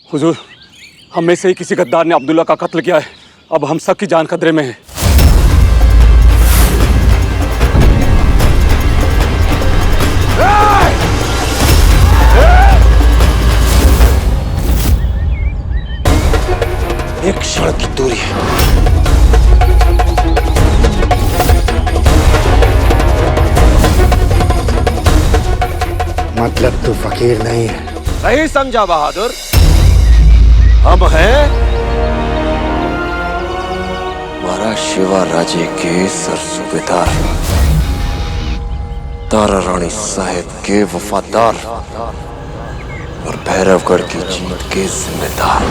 हुजूर, हम में से ही किसी गद्दार ने अब्दुल्ला का कत्ल किया है। अब हम सब की जान खतरे में है। एक क्षण की दूरी है। मतलब तू फकीर नहीं है। सही समझा बहादुर, हम हैं हमारा शिवा राजे के सरसूबेदार, तारा रानी साहेब के वफादार और भैरवगढ़ की जीत के जिम्मेदार।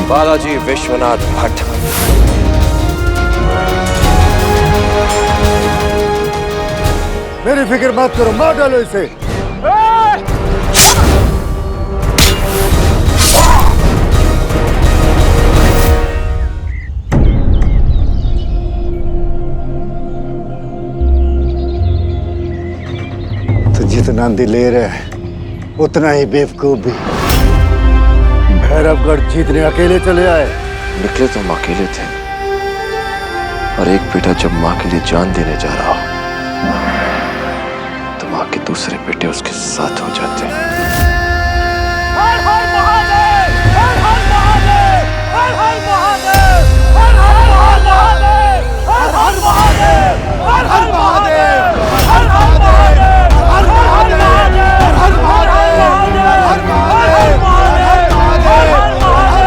बालाजी विश्वनाथ भट्ट। मेरी फिक्र मत करो, मार डालो इसे। तो जितना दिलेर है उतना ही बेवकूफ भी। भैरवगढ़ जीतने अकेले चले आए। निकले तो हम अकेले थे, और एक बेटा जब माँ के लिए जान देने जा रहा हो तो माँ के दूसरे बेटे उसके साथ हो जाते हैं। हर हर महादेव! हर हर महादेव! हर हर महादेव! हर हर महादेव! हर हर महादेव! हर हर महादेव! हर हर महादेव! हर हर महादेव! हर हर महादेव! हर हर महादेव!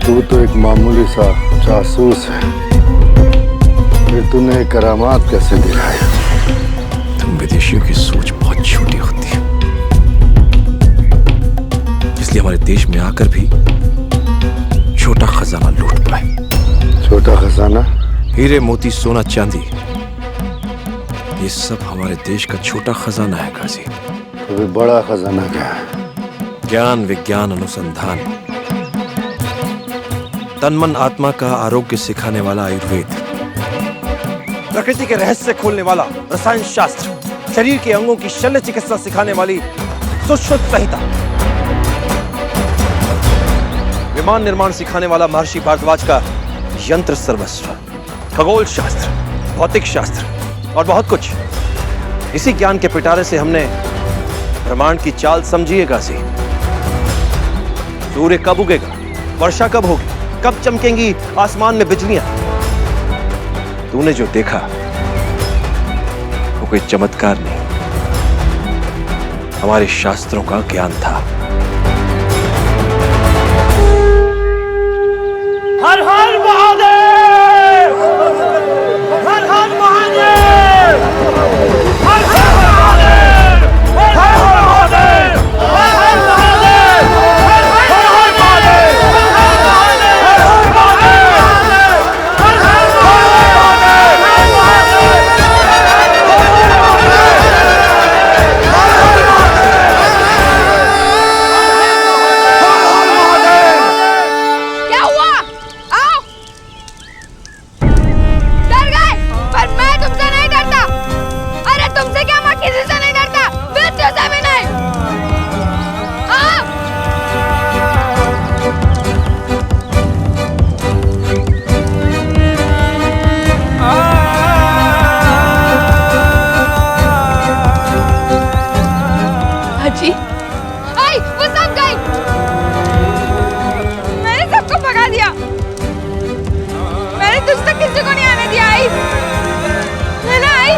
तू तो एक मामूली सा जासूस है, फिर तूने करामात कैसे दिखाया? तुम विदेशियों की सोच बहुत छोटी होती है, इसलिए हमारे देश में आकर भी छोटा खजाना लूट पाए। छोटा खजाना? हीरे मोती सोना चांदी, ये सब हमारे देश का छोटा खजाना है गाजी। तो भी बड़ा खजाना क्या है? ज्ञान, विज्ञान, अनुसंधान, तन मन आत्मा का आरोग्य सिखाने वाला आयुर्वेद, प्रकृति के रहस्य खोलने वाला रसायन शास्त्र, शरीर के अंगों की शल्य चिकित्सा सिखाने वाली सुश्रुत संहिता, विमान निर्माण सिखाने वाला महर्षि भारद्वाज का यंत्र सर्वस्व, खगोल शास्त्र, भौतिक शास्त्र और बहुत कुछ। इसी ज्ञान के पिटारे से हमने ब्रह्मांड की चाल समझी है गाजी। सूर्य कब उगेगा, वर्षा कब होगी, कब चमकेंगी आसमान में बिजलियां। तूने जो देखा वो कोई चमत्कार नहीं, हमारे शास्त्रों का ज्ञान था। हर हर महादेव, हर हर महादेव, हर हर महादेव, हर हर महादेव, हर हर महादेव, हर हर महादेव, हर हर महादेव, हर हर क्या हुआ? आओ। डर गए? पर मैं तुमसे नहीं डरता। अरे तुमसे क्या, मैं किसी से नहीं डरता, मृत्यु से भी नहीं। आओ। हाजी, आई, वो सब गई। मैंने सबको भगा दिया। मैंने तुझ तक किसी को नहीं आने दिया। आई, है ना? आई,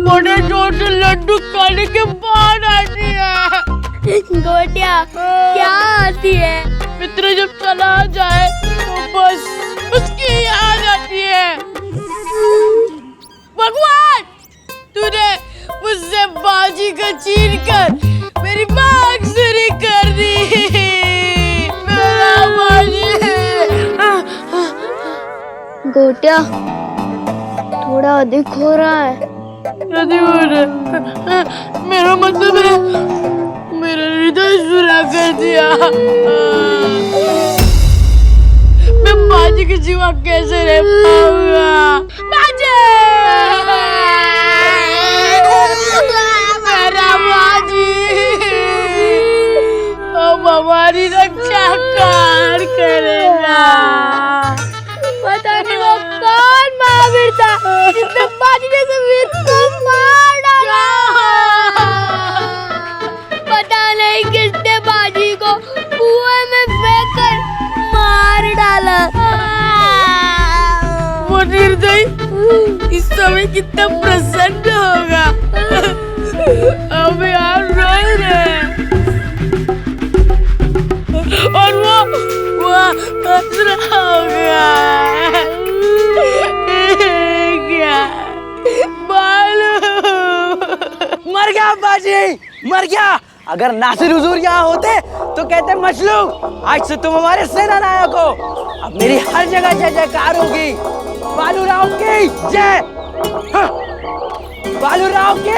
बड़े जोर से लड्डू खाने के बाद आती है। गोटिया क्या आती है? मित्र जब चला जाए तो बस उसकी याद आती है। भगवान, तूने मुझसे बाजी को छीन कर मेरी बाग सुरी कर दी। मेरा बाजी। गोटिया थोड़ा अधिक हो रहा है। मेरा मतलब है मेरा हृदय सुरा कर दिया। मैं बाजी के सिवा कैसे रह पाऊंगा? बाजी, मेरा बाजी, अब हमारी रक्षा कौन करेगा? पता नहीं वो कौन महावीर था जिसने बाजी जैसे वीर को मार डाला। पता नहीं किसने बाजी को कुएं में फेंककर मार डाला। वो निर्दयी इस समय कितना प्रसन्न होगा। अब यार रो रहे हैं और वो हंस रहा होगा। क्या बालू मर गया बाजी, मर गया। अगर नासिर हुजूर यहाँ होते तो कहते मजलू, आज से तुम हमारे सेना नायक हो। अब मेरी हर जगह जय जयकार होगी। बालू राव की जय, हाँ। बालू राव की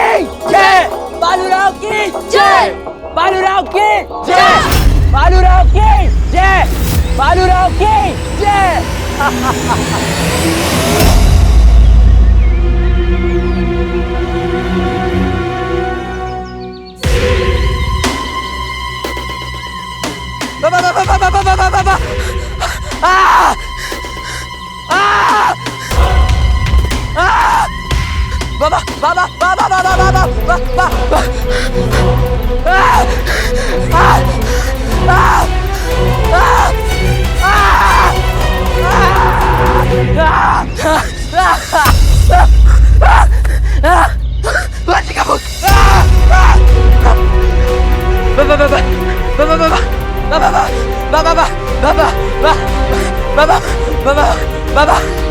जय, बालू राव की जय, बालू राव की जय, बालू राव की जय, बालू राव की जय।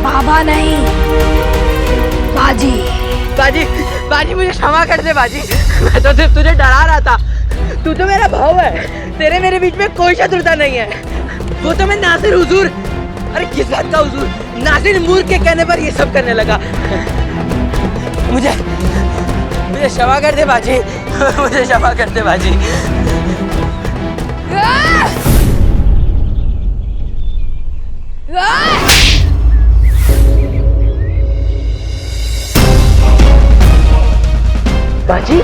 बाबा नहीं, बाजी। बाजी, बाजी मुझे क्षमा कर दे बाजी। मैं तो सिर्फ तुझे डरा रहा था। तू तो मेरा भाव है, तेरे मेरे बीच में कोई शत्रुता नहीं है। वो तो मैं नासिर हुजूर, अरे किस बात का हुजूर, नासिर मूर्ख के कहने पर ये सब करने लगा। मुझे क्षमा कर दे बाजी, मुझे क्षमा कर दे बाजी। बाजी,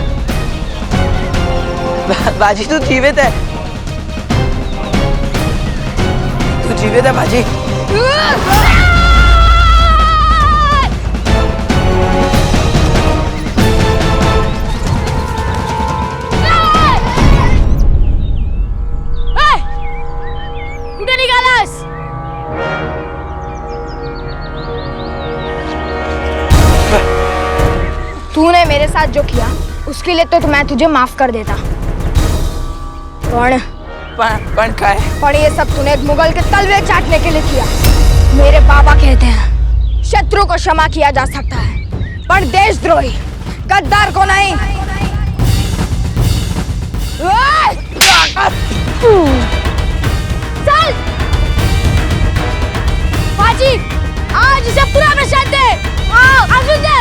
बाजी तू जीवित है, तू जीवित है बाजी। कुठे निघालास? तूने मेरे साथ जो किया उसके लिए तो मैं तुझे माफ कर देता, पण का है? पर ये सब तूने एक मुगल के तलवे चाटने के लिए किया। मेरे बाबा कहते हैं शत्रु को क्षमा किया जा सकता है, पर देशद्रोही गद्दार को नहीं। चल बाजी, आज इसे पूरा प्रसाद दे। आओ अर्जुन दे।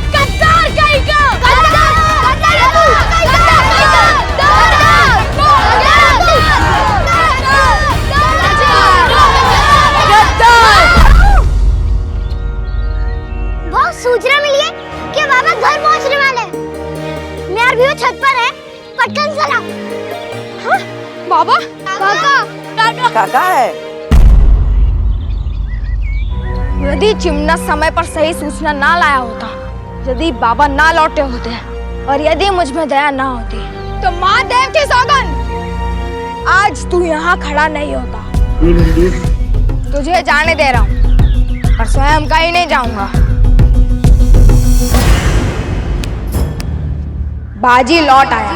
गद्दार कहीं का, गद्दार, गद्दार है तू, गद्दार, बहुत सूचना मिली है कि बाबा घर पहुंचने वाले हैं। मेयर भी वो छत पर है, पटकन चला। हाँ? बाबा, काका, काका है। यदि चिमना समय पर सही सूचना ना लाया होता, यदि बाबा ना लौटे होते और यदि मुझ में दया ना होती, तो महादेव की सौगंध आज तू यहाँ खड़ा नहीं होता। तुझे जाने दे रहा हूँ, पर स्वयं कहीं नहीं जाऊंगा। बाजी लौट आया।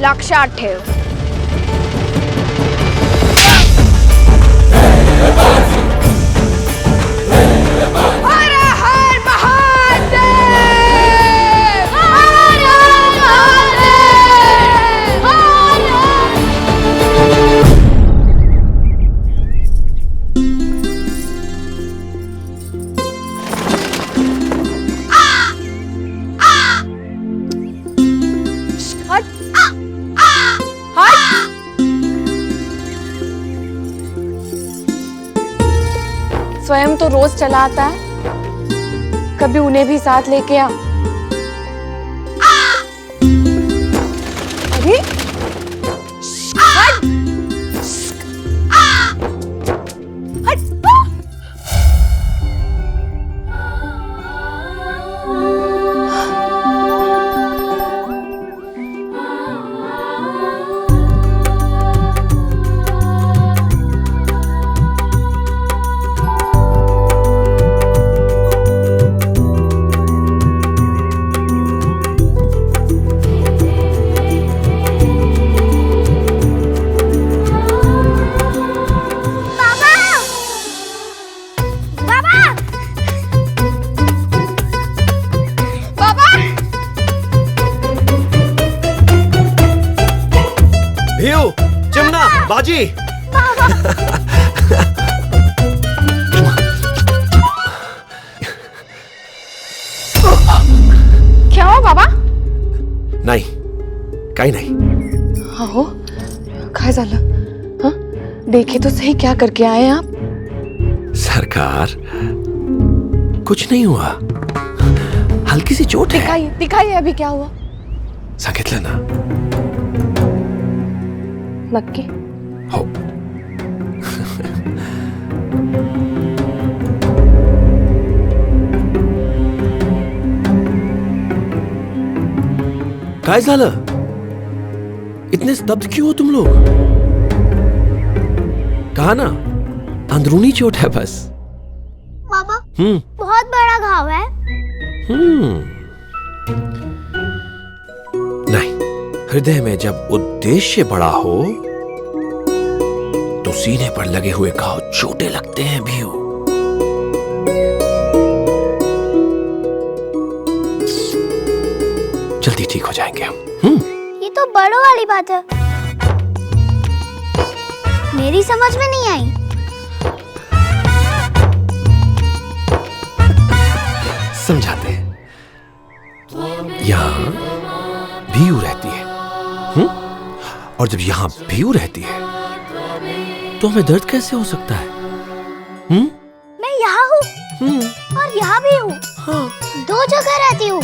लक्षात ठेव। हर हर महादेव, हर हर महादेव, हर स्वयं तो रोज चला आता है, कभी उन्हें भी साथ लेके आ। अरे बाजी क्या हो बाबा? नाही, काही नाही। अहो काय झालं? हाँ देखे तो सही, क्या करके आए हैं आप? सरकार कुछ नहीं हुआ, हल्की सी चोट है। दिखाइए दिखाइए अभी क्या हुआ। सांगितलं ना। नक्की? हो काय झालं? इतने स्तब्ध क्यों हो तुम लोग? कहा ना, अंदरूनी चोट है बस। पापा बहुत बड़ा घाव है। नहीं, हृदय में जब उद्देश्य बड़ा हो तो सीने पर लगे हुए घाव छोटे लगते हैं भीऊ। जल्दी ठीक हो जाएंगे हम। ये तो बड़ों वाली बात है, मेरी समझ में नहीं आई। समझाते हैं। यहां भीऊ रहती है, और जब यहां भीऊ रहती है तो हमें दर्द कैसे हो सकता है? मैं यहाँ हूँ और यहाँ भी हूँ। दो जगह रहती हूँ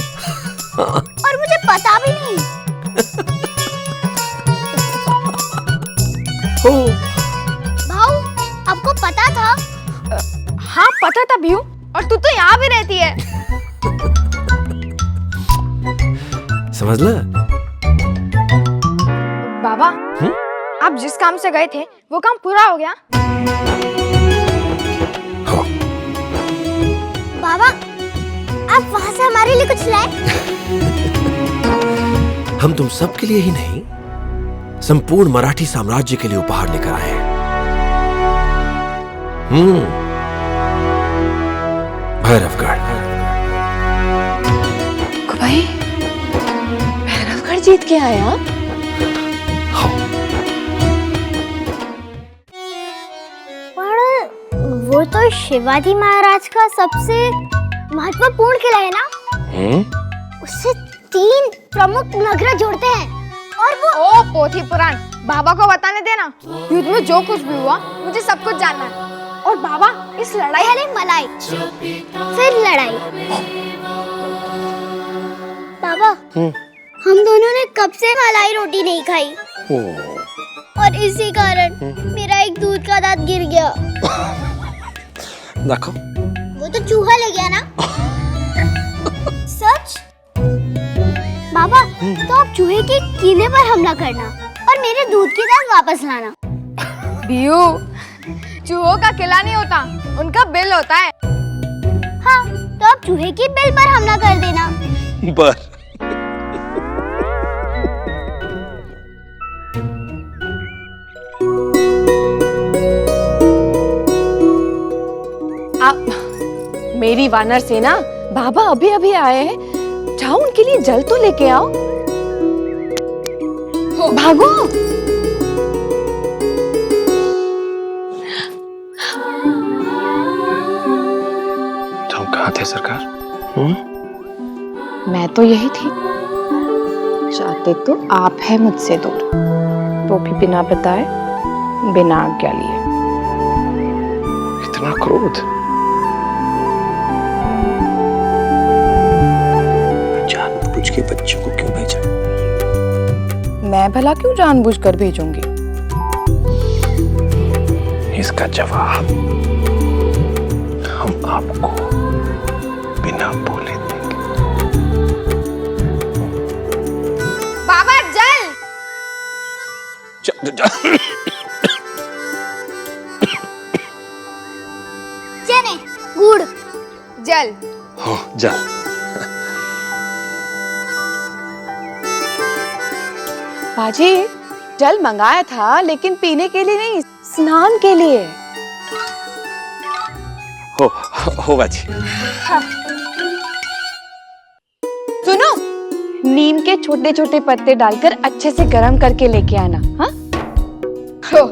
और मुझे पता भी नहीं। भाऊ, आपको पता था? हाँ पता था भीऊ, और तू तो यहाँ भी रहती है। समझ ल। बाबा, आप जिस काम से गए थे वो काम पूरा हो गया? हो। बाबा, आप वहाँ से हमारे लिए कुछ लाए? हम तुम सब के लिए ही नहीं, संपूर्ण मराठी साम्राज्य के लिए उपहार लेकर आए हैं। भैरवगढ़। भाई, भैरवगढ़ जीत के आया? वो तो शिवाजी महाराज का सबसे महत्वपूर्ण किला है ना? उससे 3 प्रमुख नगर जोड़ते हैं, और वो ओ पोथी पुराण, बाबा को बताने देना। युद्ध में जो कुछ भी हुआ मुझे सब कुछ जानना है। और बाबा, इस लड़ाई पहले मलाई, फिर लड़ाई। बाबा, हम दोनों ने कब से मलाई रोटी नहीं खाई, और इसी कारण मेरा एक दूध का दांत गिर गया। देखो, वो तो चूहा ले गया ना? सच? बाबा, तो आप चूहे के कीले पर हमला करना और मेरे दूध की दांत वापस लाना। भीऊ, चूहों का किला नहीं होता, उनका बिल होता है। हाँ, तो आप चूहे की बिल पर हमला कर देना। बर। मेरी वानर सेना, बाबा अभी अभी आए हैं, जाओ उनके लिए जल तो लेके आओ। भागो। तुम कहाँ थे सरकार? मैं तो यही थी। चाहते तो आप है मुझसे दूर, वो भी बिना बताए, बिना आज्ञा लिए। इतना क्रोध? जानबूझ के बच्चों को क्यों भेजा? मैं भला क्यों जानबूझकर भेजूंगी? इसका जवाब हम आपको बिना बोले देंगे। बाबा, जल। चने, गुड़, जल। हो, जल। बाजी, जल मंगाया था, लेकिन पीने के लिए नहीं, स्नान के लिए। हो बाजी। सुनो, नीम के छोटे छोटे पत्ते डालकर अच्छे से गर्म करके लेके आना। हाँ? हो।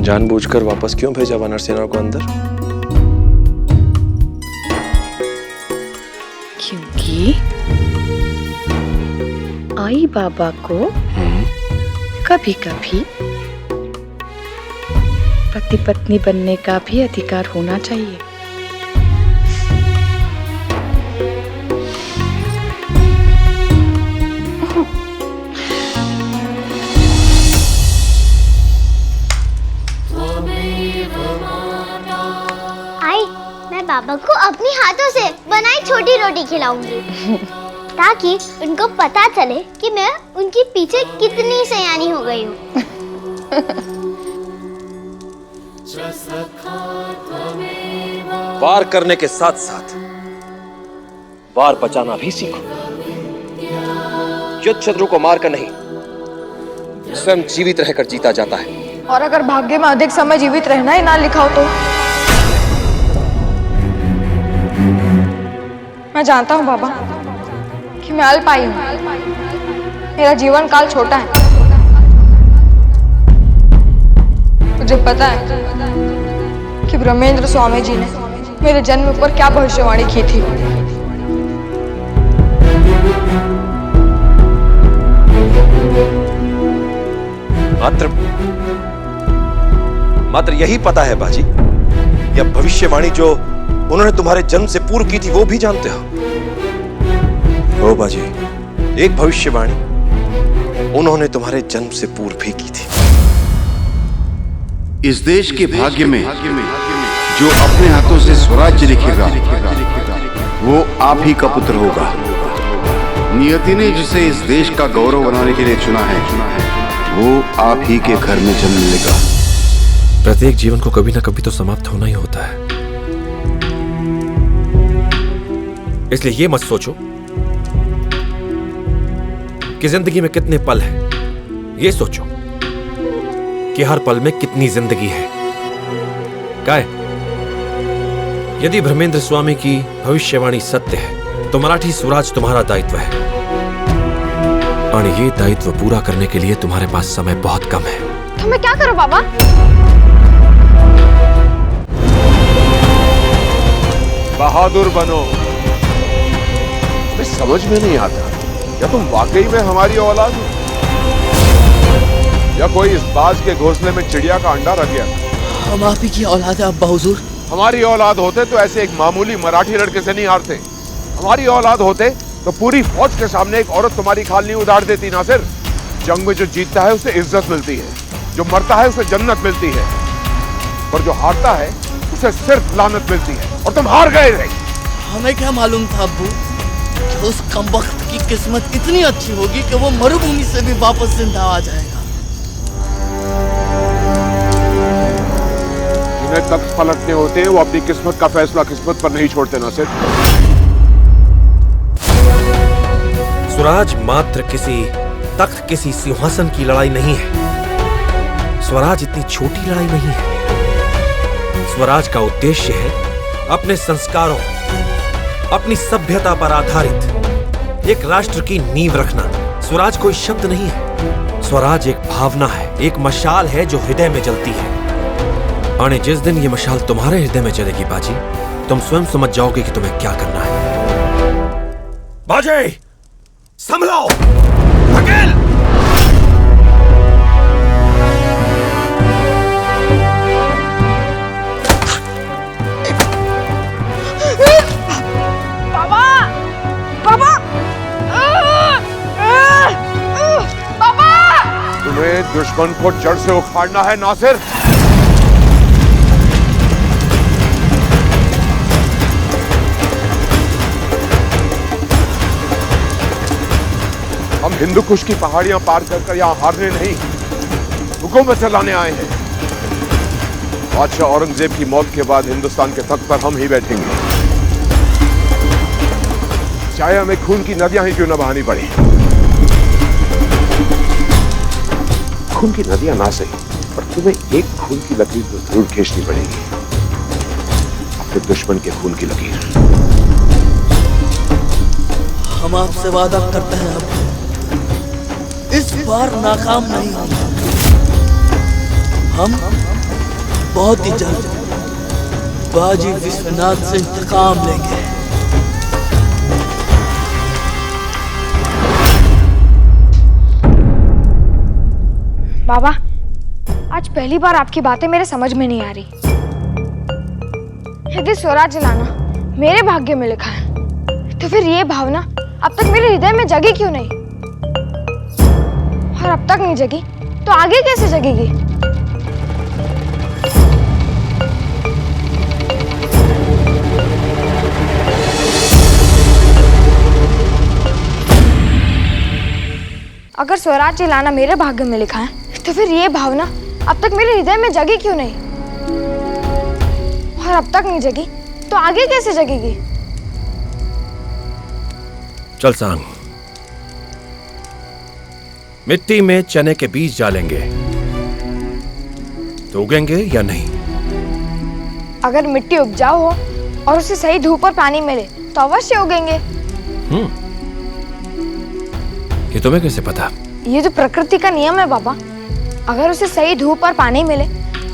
जानबूझकर वापस क्यों भेजा वानर सेना को अंदर? क्योंकि आई बाबा को कभी कभी पति पत्नी बनने का भी अधिकार होना चाहिए। अपने हाथों से बनाई छोटी रोटी खिलाऊंगी ताकि उनको पता चले कि मैं उनके पीछे कितनी सयानी हो गई हूँ। वार करने के साथ साथ वार बचाना भी सीखो। युद्ध शत्रु को मारकर नहीं, स्वयं जीवित रहकर जीता जाता है। और अगर भाग्य में अधिक समय जीवित रहना ही ना लिखा हो तो? मैं जानता हूँ बाबा कि मैं अल्पायु हूँ, मेरा जीवन काल छोटा है। मुझे पता है कि ब्रह्मेंद्र स्वामी जी ने मेरे जन्म पर क्या भविष्यवाणी की थी। मात्र यही पता है बाजी, यह भविष्यवाणी जो उन्होंने तुम्हारे जन्म से पूर्व की थी वो भी जानते हो। ओ बाजी, एक भविष्यवाणी उन्होंने तुम्हारे जन्म से पूर्व भी की थी। इस देश के भाग्य में जो अपने हाथों से स्वराज्य लिखेगा वो आप ही का पुत्र होगा। नियति ने जिसे इस देश का गौरव बनाने के लिए चुना है वो आप ही के घर में जन्म लेगा। प्रत्येक जीवन को कभी ना कभी तो समाप्त होना ही होता है, इसलिए ये मत सोचो कि जिंदगी में कितने पल हैं, ये सोचो कि हर पल में कितनी जिंदगी है। काय, यदि ब्रह्मेंद्र स्वामी की भविष्यवाणी सत्य है तो मराठी स्वराज तुम्हारा दायित्व है, और ये दायित्व पूरा करने के लिए तुम्हारे पास समय बहुत कम है। तो मैं क्या करूं बाबा? बहादुर बनो। समझ में नहीं आता, क्या तुम वाकई में हमारी औलाद हो या कोई इस बाज के घोंसले में चिड़िया का अंडा रख गया? हम आप ही की औलाद है अब्बा हुजूर। हमारी औलाद होते तो ऐसे एक मामूली मराठी लड़के से नहीं हारते। हमारी औलाद होते तो पूरी फौज के सामने एक औरत तुम्हारी खाल नहीं उधार देती। नासिर, जंग में जो जीतता है उसे इज्जत मिलती है, जो मरता है उसे जन्नत मिलती है, और जो हारता है उसे सिर्फ लानत मिलती है, और तुम हार गए थे। हमें क्या मालूम था अब्बू कि उस कमबख्त की किस्मत इतनी अच्छी होगी कि वो मरुभूमि से भी वापस जिंदा आ जाएगा। जिन्हें तख्त पलटने होते हैं वो अपनी किस्मत का फैसला किस्मत पर नहीं छोड़ते। नासिर, स्वराज मात्र किसी तख्त, किसी सिंहासन की लड़ाई नहीं है। स्वराज इतनी छोटी लड़ाई नहीं है। स्वराज का उद्देश्य है अपने संस्कारों, अपनी सभ्यता पर आधारित एक राष्ट्र की नींव रखना। स्वराज कोई शब्द नहीं है, स्वराज एक भावना है, एक मशाल है जो हृदय में जलती है। और जिस दिन ये मशाल तुम्हारे हृदय में जलेगी बाजी, तुम स्वयं समझ जाओगे कि तुम्हें क्या करना है। बाजी, संभलो, धकेल। तुम्हें दुश्मन को जड़ से उखाड़ना है नासिर। हम हिंदू कुश की पहाड़ियां पार कर यहां हारने नहीं, हुकूमत चलाने आए हैं। बादशाह औरंगजेब की मौत के बाद हिंदुस्तान के तख्त पर हम ही बैठेंगे, चाहे हमें खून की नदियां ही क्यों न बहानी पड़ी। खून की नदियां ना सही, पर तुम्हें एक खून की लकीर तो जरूर खींचनी पड़ेगी, अपने दुश्मन के खून की लकीर। हम आपसे वादा करते हैं अब इस बार नाकाम नहीं होंगे। हम बहुत ही जल्द बाजी विश्वनाथ से इंतकाम लेंगे। बाबा, आज पहली बार आपकी बातें मेरे समझ में नहीं आ रही। यदि स्वराज लाना मेरे भाग्य में लिखा है तो फिर ये भावना अब तक मेरे हृदय में जगी क्यों नहीं? और अब तक नहीं जगी तो आगे कैसे जगेगी? अगर स्वराज चिल्लाना मेरे भाग्य में लिखा है तो फिर ये भावना अब तक मेरे हृदय में जगी क्यों नहीं? और अब तक नहीं जगी तो आगे कैसे जगेगी? चल सांग, मिट्टी में चने के बीज डालेंगे तो उगेंगे या नहीं? अगर मिट्टी उपजाऊ हो और उसे सही धूप और पानी मिले तो अवश्य उगेंगे। ये तुम्हें कैसे पता? ये तो प्रकृति का नियम है बाबा। अगर उसे सही धूप और पानी मिले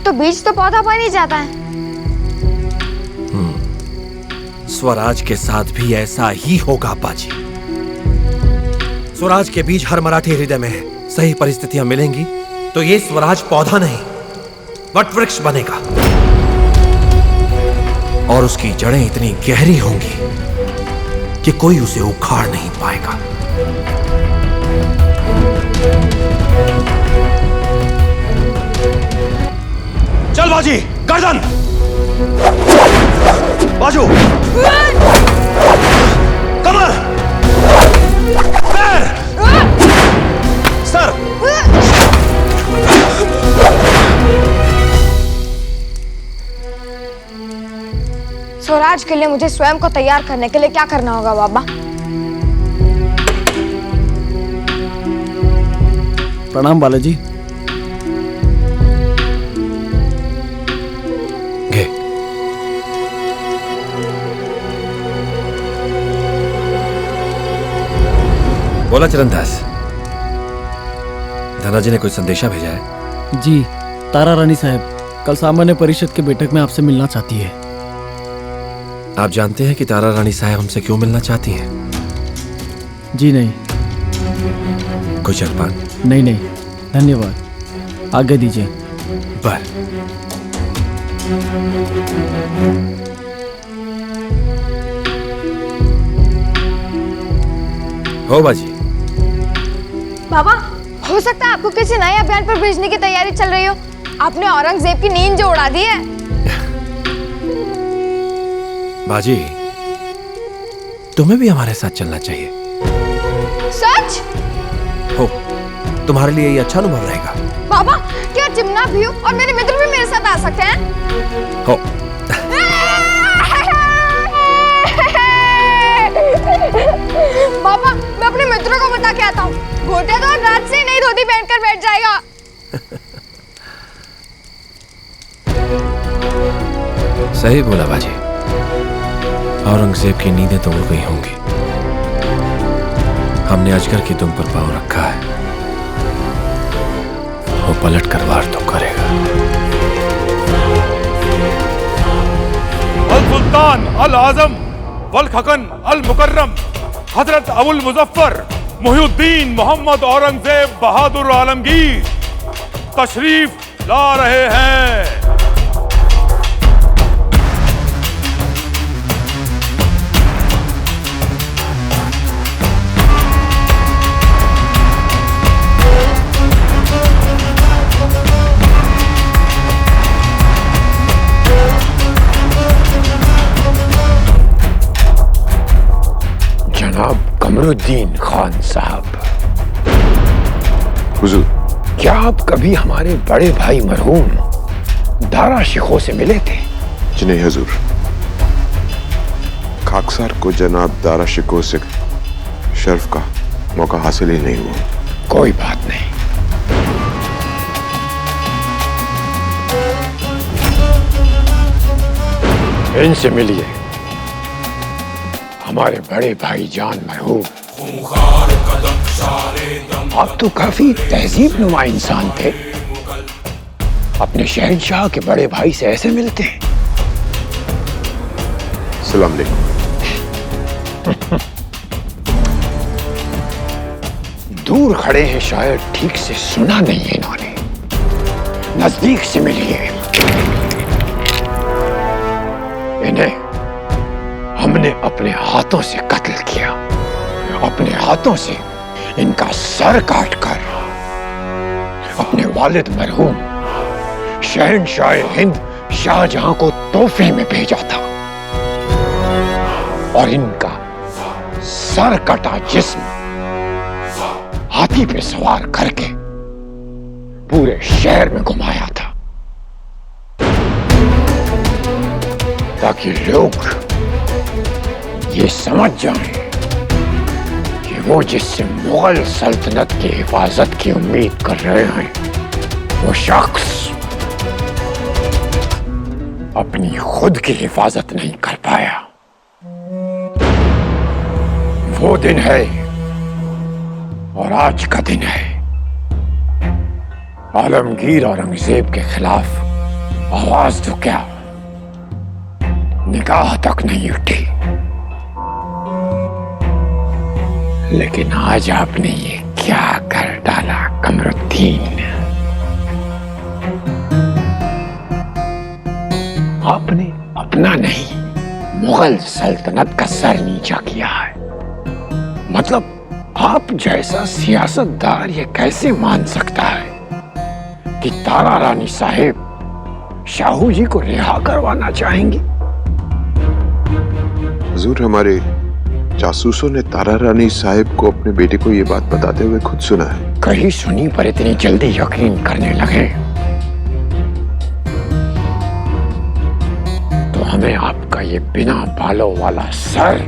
तो बीज तो पौधा बन ही जाता है। स्वराज के साथ भी ऐसा ही होगा बाजी। स्वराज के बीज हर मराठी हृदय में है। सही परिस्थितियां मिलेंगी तो ये स्वराज पौधा नहीं वट वृक्ष बनेगा और उसकी जड़ें इतनी गहरी होंगी कि कोई उसे उखाड़ नहीं पाएगा। चल बाजी, गर्दन, बाजू, कमर, पैर, सर। स्वराज के लिए मुझे स्वयं को तैयार करने के लिए क्या करना होगा बाबा? प्रणाम बालाजी। घे। बोला चरणदास, धनाजी ने कोई संदेशा भेजा है? जी, तारा रानी साहब कल सामान्य परिषद के बैठक में आपसे मिलना चाहती है। आप जानते हैं कि तारा रानी साहब हमसे क्यों मिलना चाहती हैं? जी नहीं। कोई जलपान? नहीं नहीं, धन्यवाद, आगे दीजिए। पर हो बाजी। बाबा, हो सकता है आपको किसी नए अभियान पर भेजने की तैयारी चल रही हो। आपने औरंगजेब की नींद जो उड़ा दी है। बाजी, तुम्हें भी हमारे साथ चलना चाहिए। सच? हो, तुम्हारे लिए ये अच्छा अनुभव रहेगा। बाबा, क्या चिमना भी और मेरे मित्र भी मेरे साथ आ सकते हैं? हो। बाबा, मैं अपने मित्रों को बता के आता हूँ। घोटे तो रात से ही नई धोती पहनकर बैठ जाएगा। सही बोला बाजी, औरंगजेब की नींदें तो उड़ गई होंगी। हमने अजगर की दुम पर पांव रखा है, वो पलट कर वार तो करेगा। अल सुल्तान अल आजम वल खकन अल मुकर्रम हजरत अबुल मुजफ्फर मुहिउद्दीन मोहम्मद औरंगजेब बहादुर आलमगीर तशरीफ ला रहे हैं। जनाब कमरुद्दीन खान साहब, हुजूर, क्या आप कभी हमारे बड़े भाई मरहूम दारा शिखो से मिले थे? जी नहीं हुजूर, खाकसार को जनाब दारा शिको से शर्फ का मौका हासिल ही नहीं हुआ। कोई बात नहीं, इनसे मिलिए। हमारे बड़े भाई जान मरहूम, आप तो काफी तहजीब नुमा इंसान थे। अपने शहंशाह के बड़े भाई से ऐसे मिलते हैं? सलाम अलैकुम। दूर खड़े हैं, शायद ठीक से सुना नहीं है इन्होंने। नजदीक से मिलिए। इन्हें हमने अपने हाथों से कत्ल किया, अपने हाथों से इनका सर काटकर अपने वालिद मरहूम शहंशाह हिंद शाहजहां को तोहफे में भेजा था, और इनका सर कटा जिस्म हाथ हाथी पे सवार करके पूरे शहर में घुमाया था, ताकि लोग ये समझ जाएं कि वो जिससे मुगल सल्तनत की हिफाजत की उम्मीद कर रहे हैं, वो शख्स अपनी खुद की हिफाजत नहीं कर पाया। वो दिन है और आज का दिन है। आलमगीर औरंगजेब के खिलाफ आवाज तो क्या, निगाह तक नहीं उठी। लेकिन आज आपने ये क्या कर डाला कमरुद्दीन? आपने अपना नहीं, मुगल सल्तनत का सर नीचा किया है। मतलब आप जैसा सियासतदार ये कैसे मान सकता है कि तारा रानी साहिब शाहू जी को रिहा करवाना चाहेंगी? हुजूर, हमारे जासूसों ने तारा रानी साहिब को अपने बेटे को ये बात बताते हुए खुद सुना है। कहीं सुनी पर इतनी जल्दी यकीन करने लगे तो हमें आपका ये बिना बालों वाला सर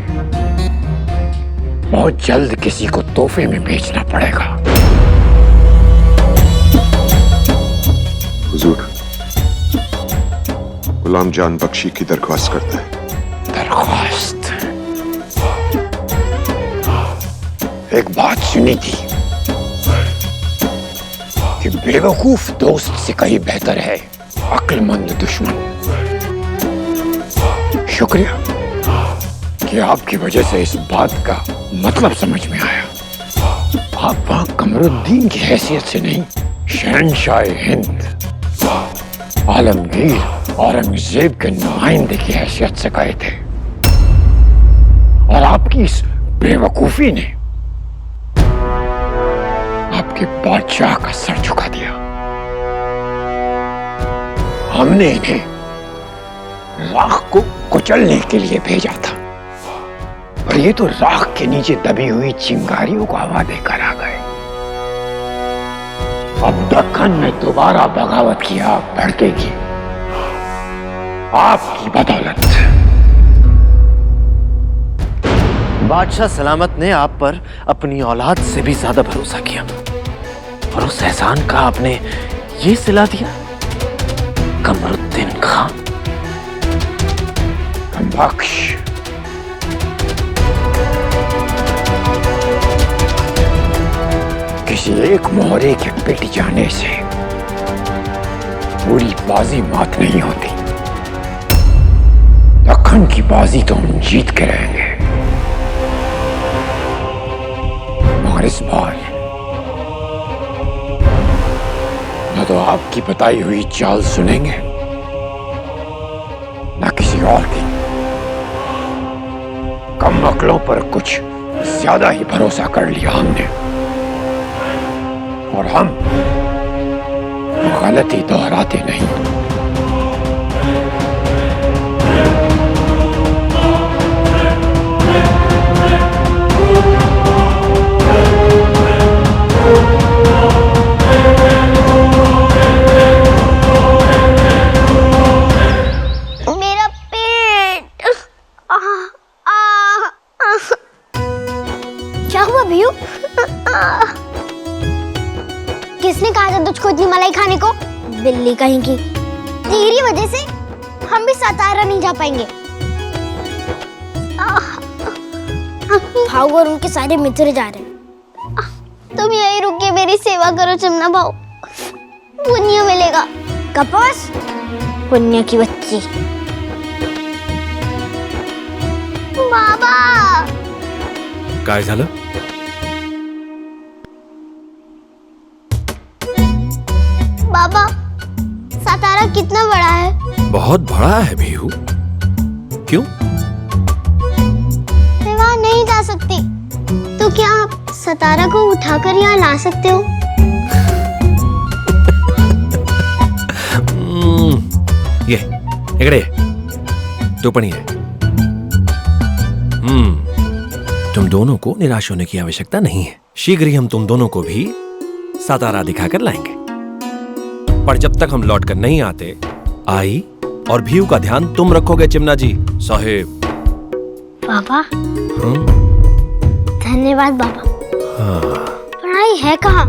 बहुत जल्द किसी को तोहफे में बेचना पड़ेगा। हुजूर, गुलाम जान बख्शी की दरख्वास्त करता है। दरख्वास्त? एक बात सुनी थी कि बेवकूफ दोस्त से कहीं बेहतर है अक्लमंद दुश्मन। शुक्रिया कि आपकी वजह से इस बात का मतलब समझ में आया। आप वहां कमरुद्दीन की हैसियत से नहीं, शहंशाह हिंद आलमगीर औरंगजेब के नुमाइंदे की हैसियत से गए थे, और आपकी इस बेवकूफी ने आपके बादशाह का सर झुका दिया। हमने इन्हें राख को कुचलने के लिए भेजा था, और ये तो राख के नीचे दबी हुई चिंगारियों को हवा देकर आ गए। अब दक्कन में दोबारा बगावत की आग भड़केगी आपकी बदौलत। बादशाह सलामत ने आप पर अपनी औलाद से भी ज्यादा भरोसा किया, और उस एहसान का आपने ये सिला दिया कमरुद्दीन खान। कमबख्श, किसी एक मोहरे के पिट जाने से पूरी बाजी मात नहीं होती। दक्कन की बाजी तो हम जीत के रहेंगे, मगर इस बार न तो आपकी बताई हुई चाल सुनेंगे, न किसी और की। कम अकलों पर कुछ ज्यादा ही भरोसा कर लिया हमने, और हम गलती दोहराते नहीं। मेरा पेट। क्या हुआ भैया? किसने कहा था तुझको इतनी मलाई खाने को? बिल्ली कहीं की। तेरी वजह से हम भी सतारा नहीं जा पाएंगे। भाऊ और उनके सारे मित्र जा रहे हैं। तुम यहीं रुक के मेरी सेवा करो चमना भाऊ, पुण्य मिलेगा। कपास पुण्य की बच्ची। बाबा काय झालं? बाबा, सतारा कितना बड़ा है? बहुत बड़ा है भीहू। क्यों? मैं वहाँ नहीं जा सकती, तो क्या आप सतारा को उठाकर यहाँ ला सकते हो? ये इकडे तू पण ये। तुम दोनों को निराश होने की आवश्यकता नहीं है, शीघ्र ही हम तुम दोनों को भी सातारा दिखाकर लाएंगे। पर जब तक हम लौट कर नहीं आते, आई और भीऊ का ध्यान तुम रखोगे चिमना जी साहेब। पापा धन्यवाद बाबा। पढ़ाई है कहाँ?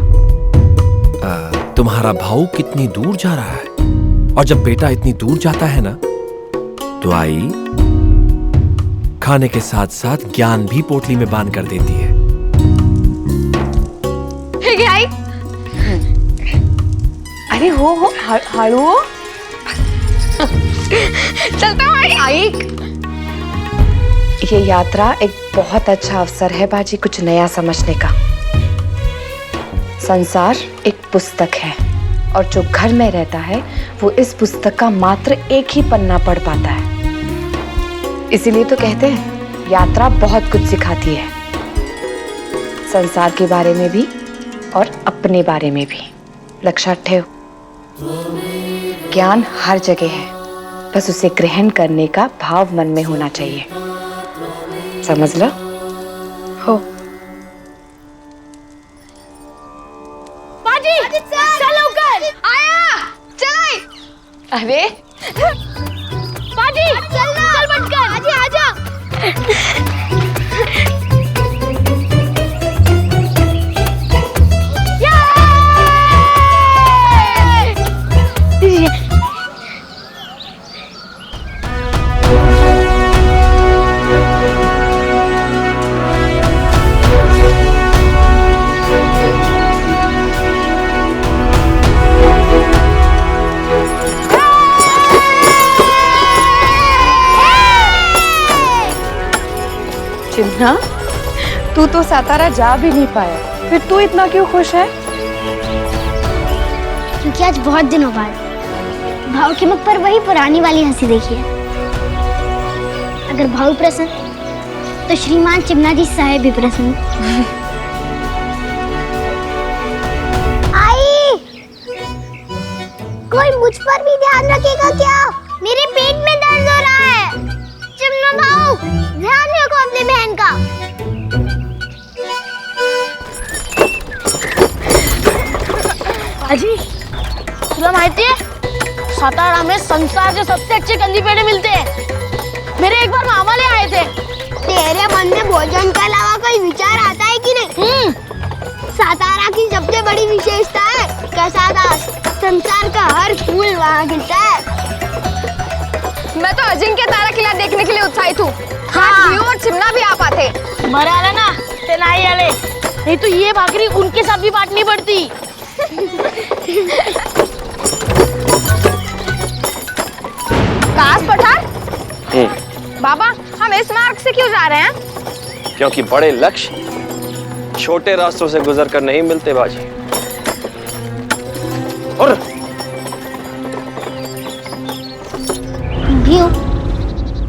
तुम्हारा भाऊ कितनी दूर जा रहा है, और जब बेटा इतनी दूर जाता है ना, तो आई खाने के साथ साथ ज्ञान भी पोटली में बांध कर देती है। आई अरे हो हळू चलता हूँ आई। ये यात्रा एक बहुत अच्छा अवसर है बाजी कुछ नया समझने का। संसार एक पुस्तक है और जो घर में रहता है वो इस पुस्तक का मात्र एक ही पन्ना पढ़ पाता है। इसीलिए तो कहते हैं यात्रा बहुत कुछ सिखाती है, संसार के बारे में भी और अपने बारे में भी। लक्ष्य ठेव, ज्ञान हर जगह है, बस उसे ग्रहण करने का भाव मन में होना चाहिए। समझ लो? हो बाजी चलो कर आया चल। अरे बाजी चल बटकर बाजी आजा। चिमना, तू तो सातारा जा भी नहीं पाया, फिर तू इतना क्यों खुश है? क्योंकि आज बहुत दिनों बाद भाव के मुख पर वही पुरानी वाली हंसी देखी है। अगर भाव प्रसन्न तो श्रीमान चिमना जी साहेब भी प्रसन्न। आई, कोई मुझ पर भी ध्यान रखेगा क्या? मेरे पेट में दर्द हो रहा है। चिमना भाऊ ध्यान रखो अपनी बहन का। बाजी तुला माहिती है सातारा में संसार के सबसे अच्छे कंदी पेड़े मिलते हैं। मेरे एक बार मामा ले आए थे। तेरे मन में भोजन के अलावा कोई विचार आता है कि नहीं? सातारा की सबसे बड़ी विशेषता है कैसा संसार का हर फूल वहाँ खिलता है। मैं तो अजिंक्य तारा किला देखने के लिए उत्साहित हूँ। हाँ और चिमना भी आ पाते। मरा आला ना ते नहीं आले, नहीं तो ये भाकरी उनके साथ भी बांटनी पड़ती। काश पठान बाबा, हम इस मार्ग से क्यों जा रहे हैं? क्योंकि बड़े लक्ष्य छोटे रास्तों से गुजर कर नहीं मिलते बाजी। और भीऊ,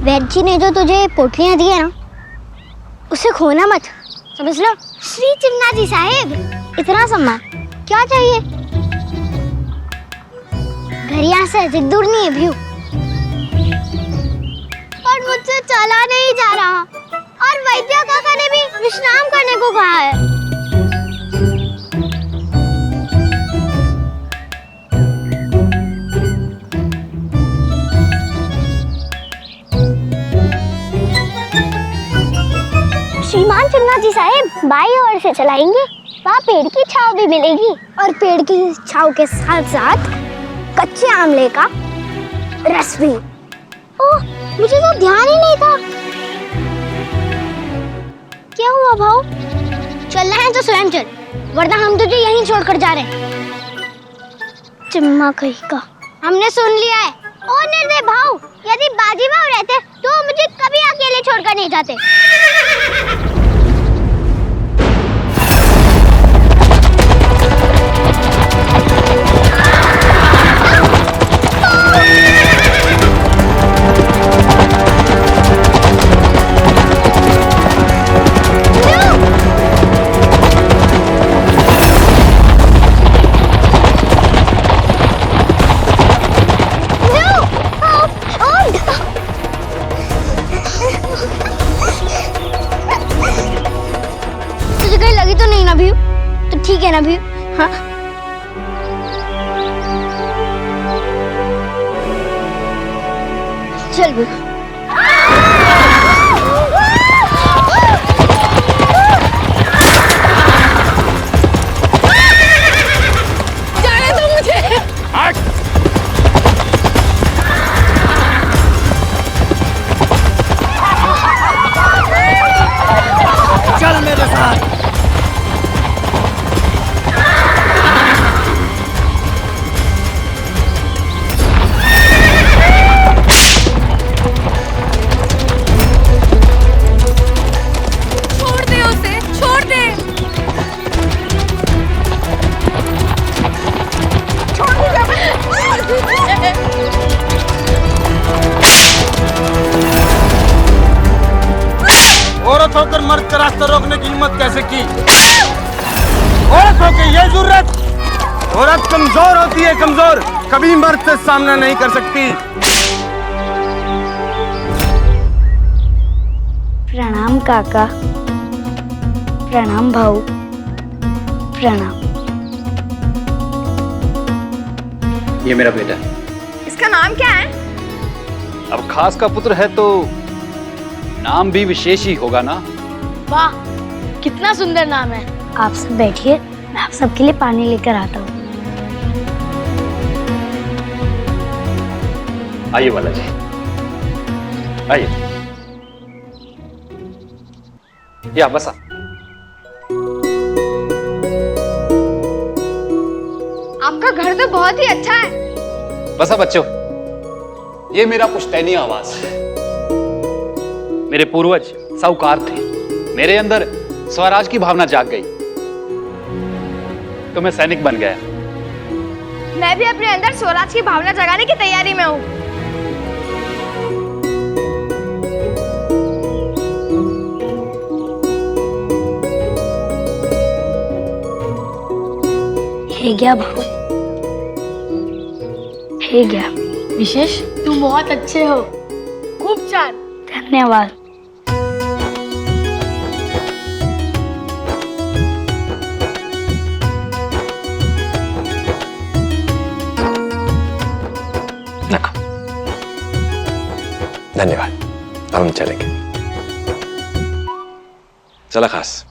वैद्य जी ने जो तुझे पोटलियां दी है ना, उसे खोना मत, समझ लो। श्री चिमना जी साहेब, इतना सम्मान क्या चाहिए? घर यहाँ से अधिक दूर नहीं है भीऊ, और मुझसे चला नहीं जा रहा, और वैद्य काका ने भी विश्राम करने को कहा है। श्रीमान चिमना जी साहेब बाई ओर से चलाएंगे, वहाँ पेड़ की छांव भी मिलेगी, और पेड़ की छांव के साथ साथ कच्चे आमले का रस भी। ओह, मुझे तो ध्यान ही नहीं था। क्या हुआ भाऊ? चलना है तो स्वयं चल, वरना हम तुझे यहीं छोड़कर जा रहे हैं। चिम्मा कहीं का हमने सुन लिया है। ओ निर्दय भाऊ, यदि बाजी भाव रहते तो मुझे कभी अकेले छोड़कर नहीं जाते। भीयू? तो ठीक है ना भीयू? हाँ चल भीयू। जाने दो मुझे। चल मेरे साथ। छोड़ दे उसे, छोड़ दे। छोड़ दे। औरत होकर मर्द का रास्ता रोकने की हिम्मत कैसे की? औरत होकर ये जरूरत? औरत कमजोर होती है, कमजोर, कभी मर्द से सामना नहीं कर सकती। प्रणाम काका, प्रणाम भाऊ, प्रणाम। ये मेरा बेटा। इसका नाम क्या है? अब खास का पुत्र है तो नाम भी विशेष ही होगा ना। वाह, कितना सुंदर नाम है। आप सब बैठिए, मैं आप सबके लिए पानी लेकर आता हूँ। आइए बालाजी, आइए। या बसा। आपका घर तो बहुत ही अच्छा है। बसा बच्चों, ये मेरा पुश्तैनी आवास है। मेरे पूर्वज साहूकार थे, मेरे अंदर स्वराज की भावना जाग गई तो मैं सैनिक बन गया। मैं भी अपने अंदर स्वराज की भावना जगाने की तैयारी में हूँ। हे क्या भाऊ, हे क्या विशेष, तुम बहुत अच्छे हो। खूब छान, धन्यवाद। धन्यवाद। अब हम चलेंगे। चला खास,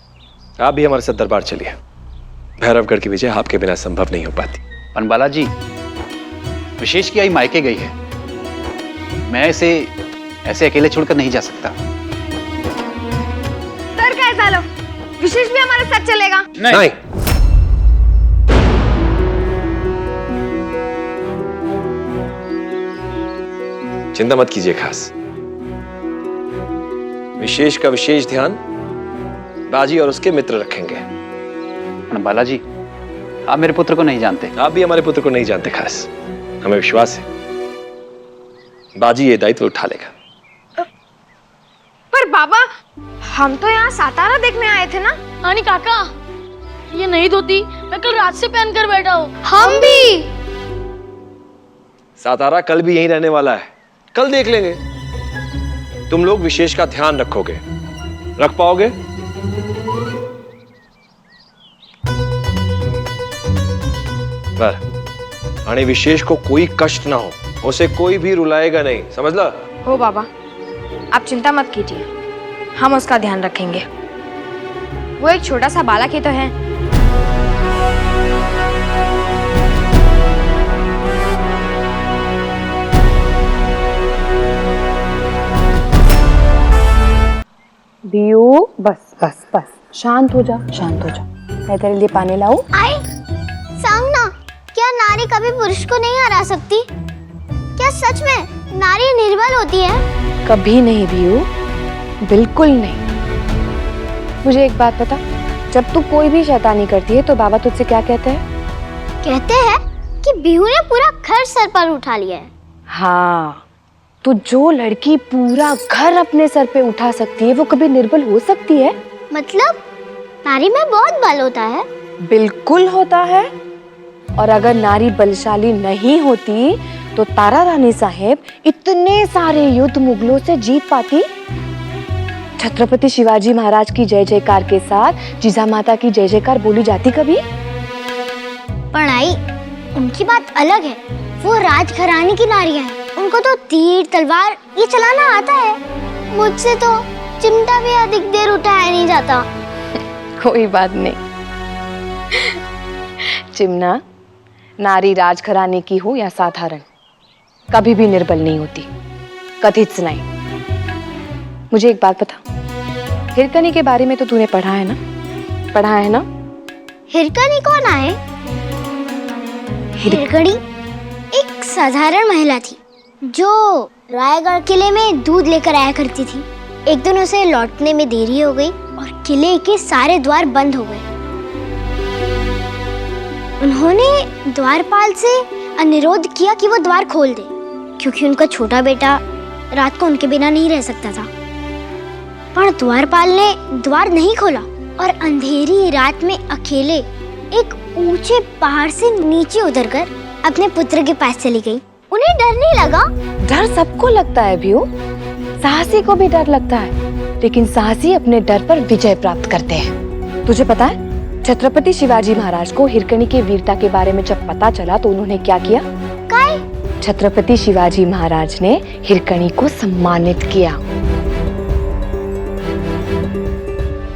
आप भी हमारे साथ दरबार चलिए। भैरवगढ़ की विजय आपके बिना संभव नहीं हो पाती। पर बालाजी, विशेष की आई मायके गई है, मैं इसे ऐसे अकेले छोड़कर नहीं जा सकता। सर कैसा लो, विशेष भी हमारे साथ चलेगा? नहीं। चिंता मत कीजिए खास, विशेष का विशेष ध्यान बाजी और उसके मित्र रखेंगे। बालाजी, आप मेरे पुत्र को नहीं जानते। आप भी हमारे पुत्र को नहीं जानते खास, हमें विश्वास है बाजी ये दायित्व उठा लेगा। पर बाबा, हम तो यहाँ सातारा देखने आए थे ना। नानी काका, ये नहीं धोती मैं कल रात से पहन कर बैठा हूँ। हम भी। सातारा कल भी यहीं रहने वाला है, कल देख लेंगे। तुम लोग विशेष का ध्यान रखोगे, रख पाओगे? पर आने विशेष को कोई कष्ट ना हो, उसे कोई भी रुलाएगा नहीं, समझ ला? हो बाबा, आप चिंता मत कीजिए, हम उसका ध्यान रखेंगे। वो एक छोटा सा बालक ही तो है। बियू, बस बस बस, शांत हो जा, शांत हो जा। मैं तेरे लिए पानी लाऊं? आई सांगना, क्या नारी कभी पुरुष को नहीं हरा सकती? क्या सच में नारी निर्बल होती है? कभी नहीं बियू, बिल्कुल नहीं। मुझे एक बात बता, जब तू कोई भी शैतानी करती है तो बाबा तुझसे क्या कहते हैं? कहते हैं कि बिहू ने पूरा घर सर पर उठा लिया है। हाँ, तो जो लड़की पूरा घर अपने सर पे उठा सकती है वो कभी निर्बल हो सकती है? मतलब नारी में बहुत बल होता है। बिल्कुल होता है। और अगर नारी बलशाली नहीं होती तो तारा रानी साहेब इतने सारे युद्ध मुगलों से जीत पाती? छत्रपति शिवाजी महाराज की जय जयकार के साथ जीजा माता की जय जयकार बोली जाती कभी? पढ़ाई उनकी बात अलग है, वो राजघराने की नारियां हैं, उनको तो तीर तलवार ये चलाना आता है। मुझसे तो चिमटा भी अधिक देर उठाया नहीं जाता। कोई बात नहीं चिमना, नारी राजघराने की हो या साधारण, कभी भी निर्बल नहीं होती, कथित सुनाई। मुझे एक बात बता, हिरकनी के बारे में तो तूने पढ़ा है ना? पढ़ा है ना? हिरकनी कौन है? हिरकनी एक साधारण महिला थी जो रायगढ़ किले में दूध लेकर आया करती थी। एक दिन उसे लौटने में देरी हो गई और किले के सारे द्वार बंद हो गए। उन्होंने द्वारपाल से अनुरोध किया कि वो द्वार खोल दे, क्योंकि उनका छोटा बेटा रात को उनके बिना नहीं रह सकता था। पर द्वारपाल ने द्वार नहीं खोला और अंधेरी रात में अकेले एक ऊंचे पहाड़ से नीचे उतरकर अपने पुत्र के पास चली गई। उन्हें डर नहीं लगा? डर सबको लगता है भीऊ, साहसी को भी डर लगता है, लेकिन साहसी अपने डर पर विजय प्राप्त करते हैं। तुझे पता है छत्रपति शिवाजी महाराज को हिरकनी के वीरता के बारे में जब पता चला तो उन्होंने क्या किया? छत्रपति शिवाजी महाराज ने हिरकनी को सम्मानित किया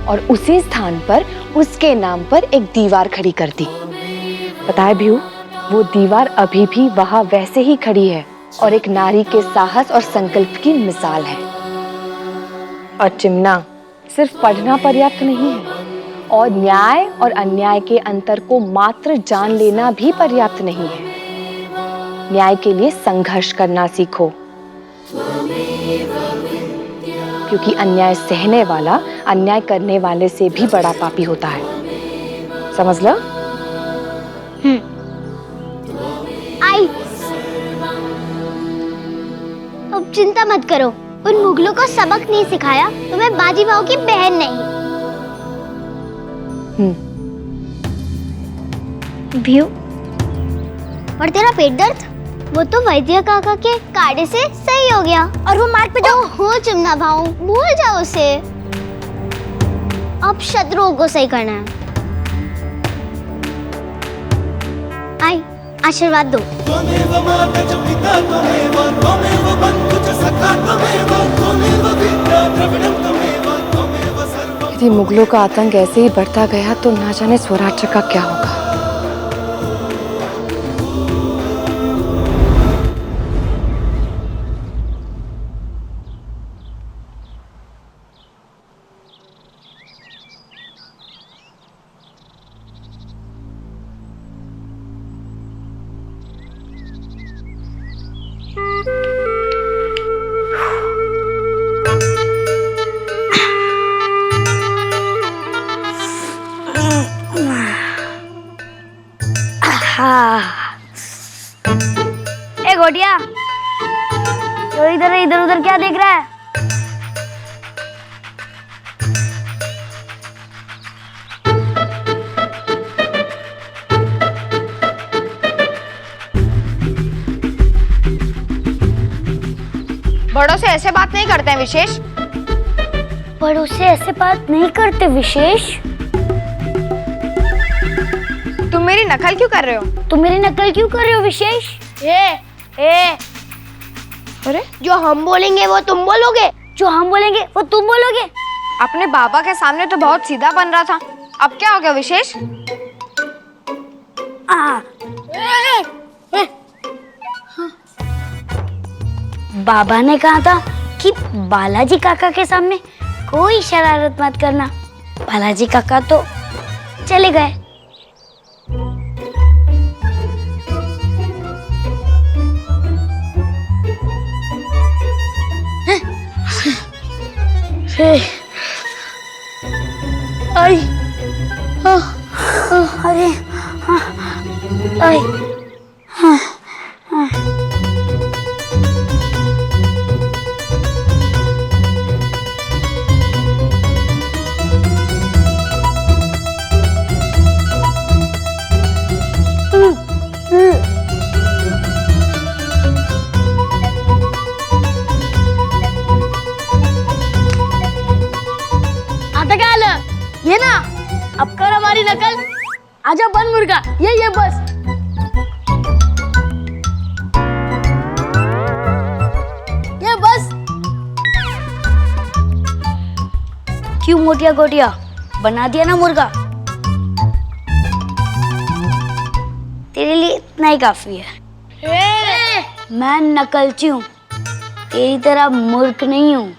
और उसी स्थान पर उसके नाम पर एक दीवार खड़ी कर दी। पता है भीऊ, वो दीवार अभी भी वहां वैसे ही खड़ी है और एक नारी के साहस और संकल्प की मिसाल है। और चिमना, सिर्फ पढ़ना पर्याप्त नहीं है और न्याय और अन्याय के अंतर को मात्र जान लेना भी पर्याप्त नहीं है। न्याय के लिए संघर्ष करना सीखो, क्योंकि अन्याय सहने वाला अन्याय करने वाले से भी बड़ा पापी होता है। समझ लो? आई, अब चिंता मत करो, उन मुगलों को सबक नहीं सिखाया तो मैं बाजी भाव की बहन नहीं। भीऊ, और तेरा पेट दर्द? वो तो वैद्य काका के काढ़े से सही हो गया। और वो मार्ग पे जो हो चिमना भाऊ, भूल जाओ उसे। अब शत्रुओं को सही करना है। आई, आशीर्वाद दो। यदि मुगलों का आतंक ऐसे ही बढ़ता गया तो ना जाने स्वराज्य का क्या होगा। ए गोटिया, तो इधर उधर क्या देख रहा है? बड़ों से ऐसे बात नहीं करते हैं विशेष। बड़ों से ऐसे बात नहीं करते विशेष। तुम मेरी नकल क्यों कर रहे हो? तुम मेरी नकल क्यों कर रहे हो विशेष? अरे, जो हम बोलेंगे वो तुम बोलोगे, जो हम बोलेंगे वो तुम बोलोगे। अपने बाबा के सामने तो बहुत सीधा बन रहा था, अब क्या हो गया विशेष? बाबा ने कहा था कि बालाजी काका के सामने कोई शरारत मत करना। बालाजी काका तो चले गए। आई, अरे, आई, ये ना, अब कर हमारी नकल। आजा बन मुर्गा, ये बस। ये बस। क्यों मोटिया गोटिया, बना दिया ना मुर्गा? तेरे लिए इतना ही काफी है। मैं नकलची हूँ, तेरी तरह मूर्ख नहीं हूँ।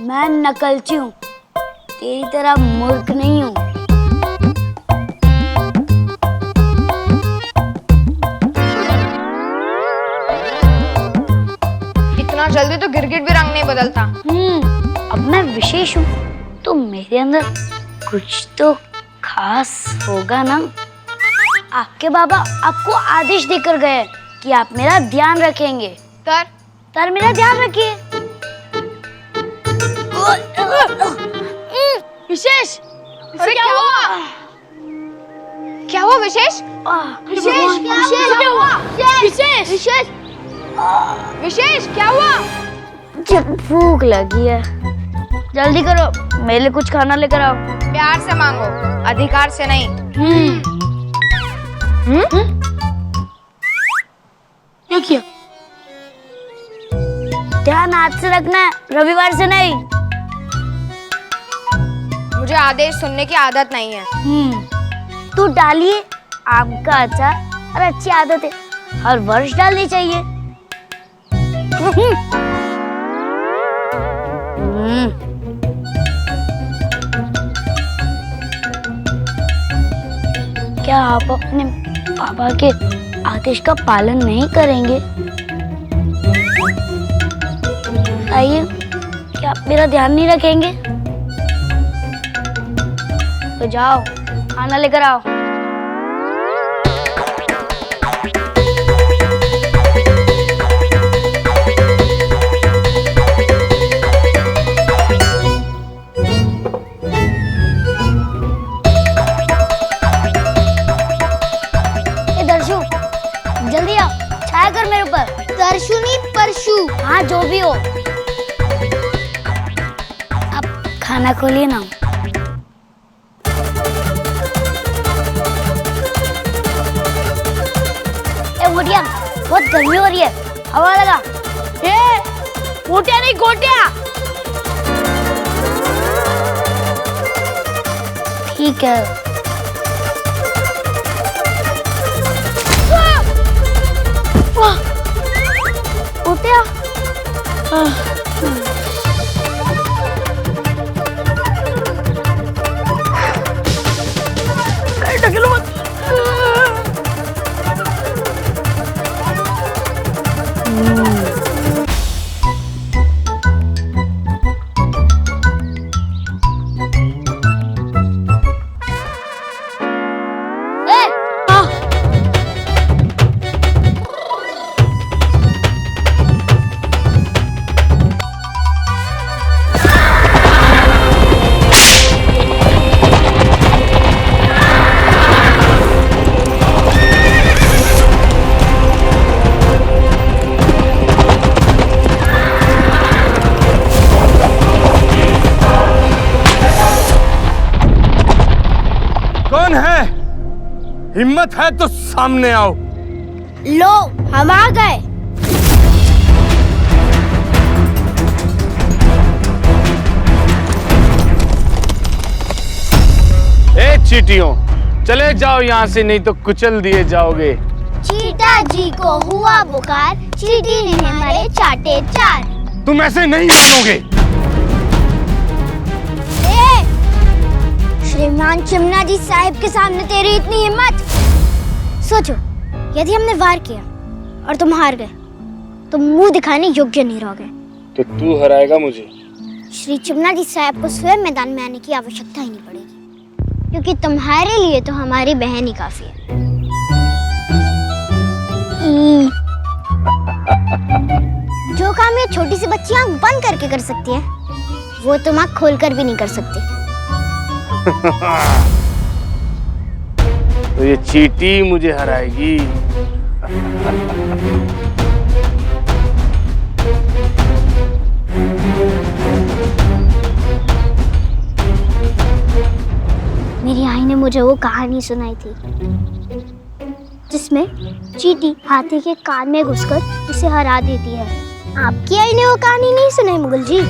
मैं नकलची हूँ, तेरी तरह मूर्ख नहीं हूँ। इतना जल्दी तो गिरगिट भी रंग नहीं बदलता। अब मैं विशेष हूँ तो मेरे अंदर कुछ तो खास होगा ना। आपके बाबा आपको आदेश देकर गए कि आप मेरा ध्यान रखेंगे। तर मेरा ध्यान रखिए। विशेष, अरे क्या हुआ? क्या हुआ विशेष? विशेष क्या हुआ? विशेष क्या हुआ? भूख लगी है, जल्दी करो, मेरे लिए कुछ खाना लेकर आओ। प्यार से मांगो, अधिकार से नहीं। क्या किया? ध्यान हाथ से रखना है, रविवार से नहीं। मुझे आदेश सुनने की आदत नहीं है। तू डालिए आम का अचार, और अच्छी आदत है, हर वर्ष डालनी चाहिए। क्या आप अपने पापा के आदेश का पालन नहीं करेंगे? आइए, क्या आप मेरा ध्यान नहीं रखेंगे? तो जाओ, खाना लेकर आओ। ए दर्शु, जल्दी आओ, छाया कर मेरे ऊपर। दर्शु नहीं, परशु। हाँ, जो भी हो। अब खाना खोलिए ना। मोटिया, बहुत गर्मी हो रही है, हवा लगा। मोटिया नहीं, गोटिया। ठीक है। गोटिया। हिम्मत है तो सामने आओ। लो, हम आ गए। ए चींटियों, चले जाओ यहाँ से, नहीं तो कुचल दिए जाओगे। चीता जी को हुआ बुखार, चींटी ने मरे चाटे चार। तुम ऐसे नहीं मानोगे। श्रीमान चिमना जी साहिब के सामने तेरी इतनी हिम्मत। सोचो, यदि हमने वार किया और तुम हार गए तो मुंह दिखाने योग्य नहीं रहोगे। तो तू हराएगा मुझे। श्री चिमना जी साहब को स्वयं मैदान में आने की आवश्यकता ही नहीं पड़ेगी, क्योंकि तुम्हारे लिए तो हमारी बहन ही काफी है। जो काम ये छोटी सी बच्ची आंख बंद करके कर सकती है, वो तुम आंख खोल कर भी नहीं कर सकते। तो ये चींटी मुझे हराएगी। मेरी आई ने मुझे वो कहानी सुनाई थी जिसमें चींटी हाथी के कान में घुसकर उसे हरा देती है। आपकी आई ने वो कहानी नहीं सुनाई मुगल जी?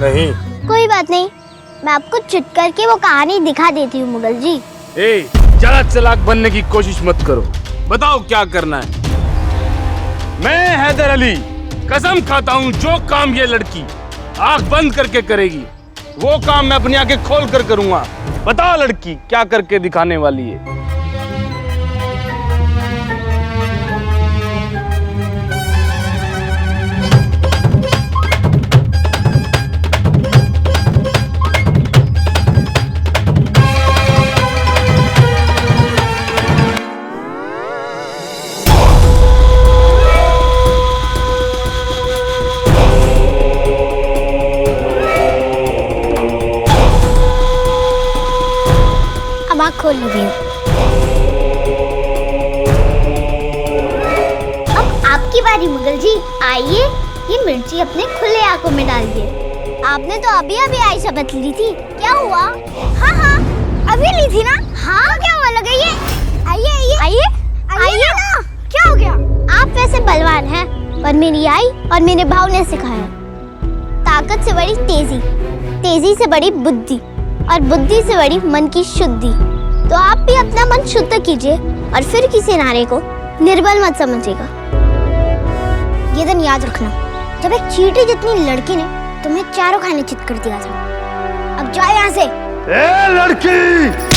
नहीं। कोई बात नहीं, मैं आपको चुट करके वो कहानी दिखा देती हूँ मुगल जी। ए, ज्यादा चालाक बनने की कोशिश मत करो। बताओ क्या करना है। मैं हैदर अली कसम खाता हूँ, जो काम ये लड़की आंख बंद करके करेगी वो काम मैं अपनी आंखें खोल कर करूंगा। बताओ लड़की क्या करके दिखाने वाली है। खोल लीजिए। अब आपकी बारी मुगल जी, आइए ये मिर्ची अपने खुले आंखों में डालिए। आपने तो अभी अभी आई शपथ ली थी, क्या हुआ? हाँ हाँ अभी ली थी ना। हाँ क्या हुआ? लगाइए। आइए आइए आइए आइए ना। क्या हो गया? आप वैसे बलवान हैं, पर मेरी आई और मेरे भाव ने सिखाया, ताकत से बड़ी तेजी, तेजी से बड़ी बुद्धि, और बुद्धि से बड़ी मन की शुद्धि। तो आप भी अपना मन शुद्ध कीजिए और फिर किसी नारे को निर्बल मत समझिएगा। ये दिन याद रखना, जब एक चींटी जितनी लड़की ने तुम्हें चारों खाने चित कर दिया था। अब जाओ यहाँ से। ए लड़की!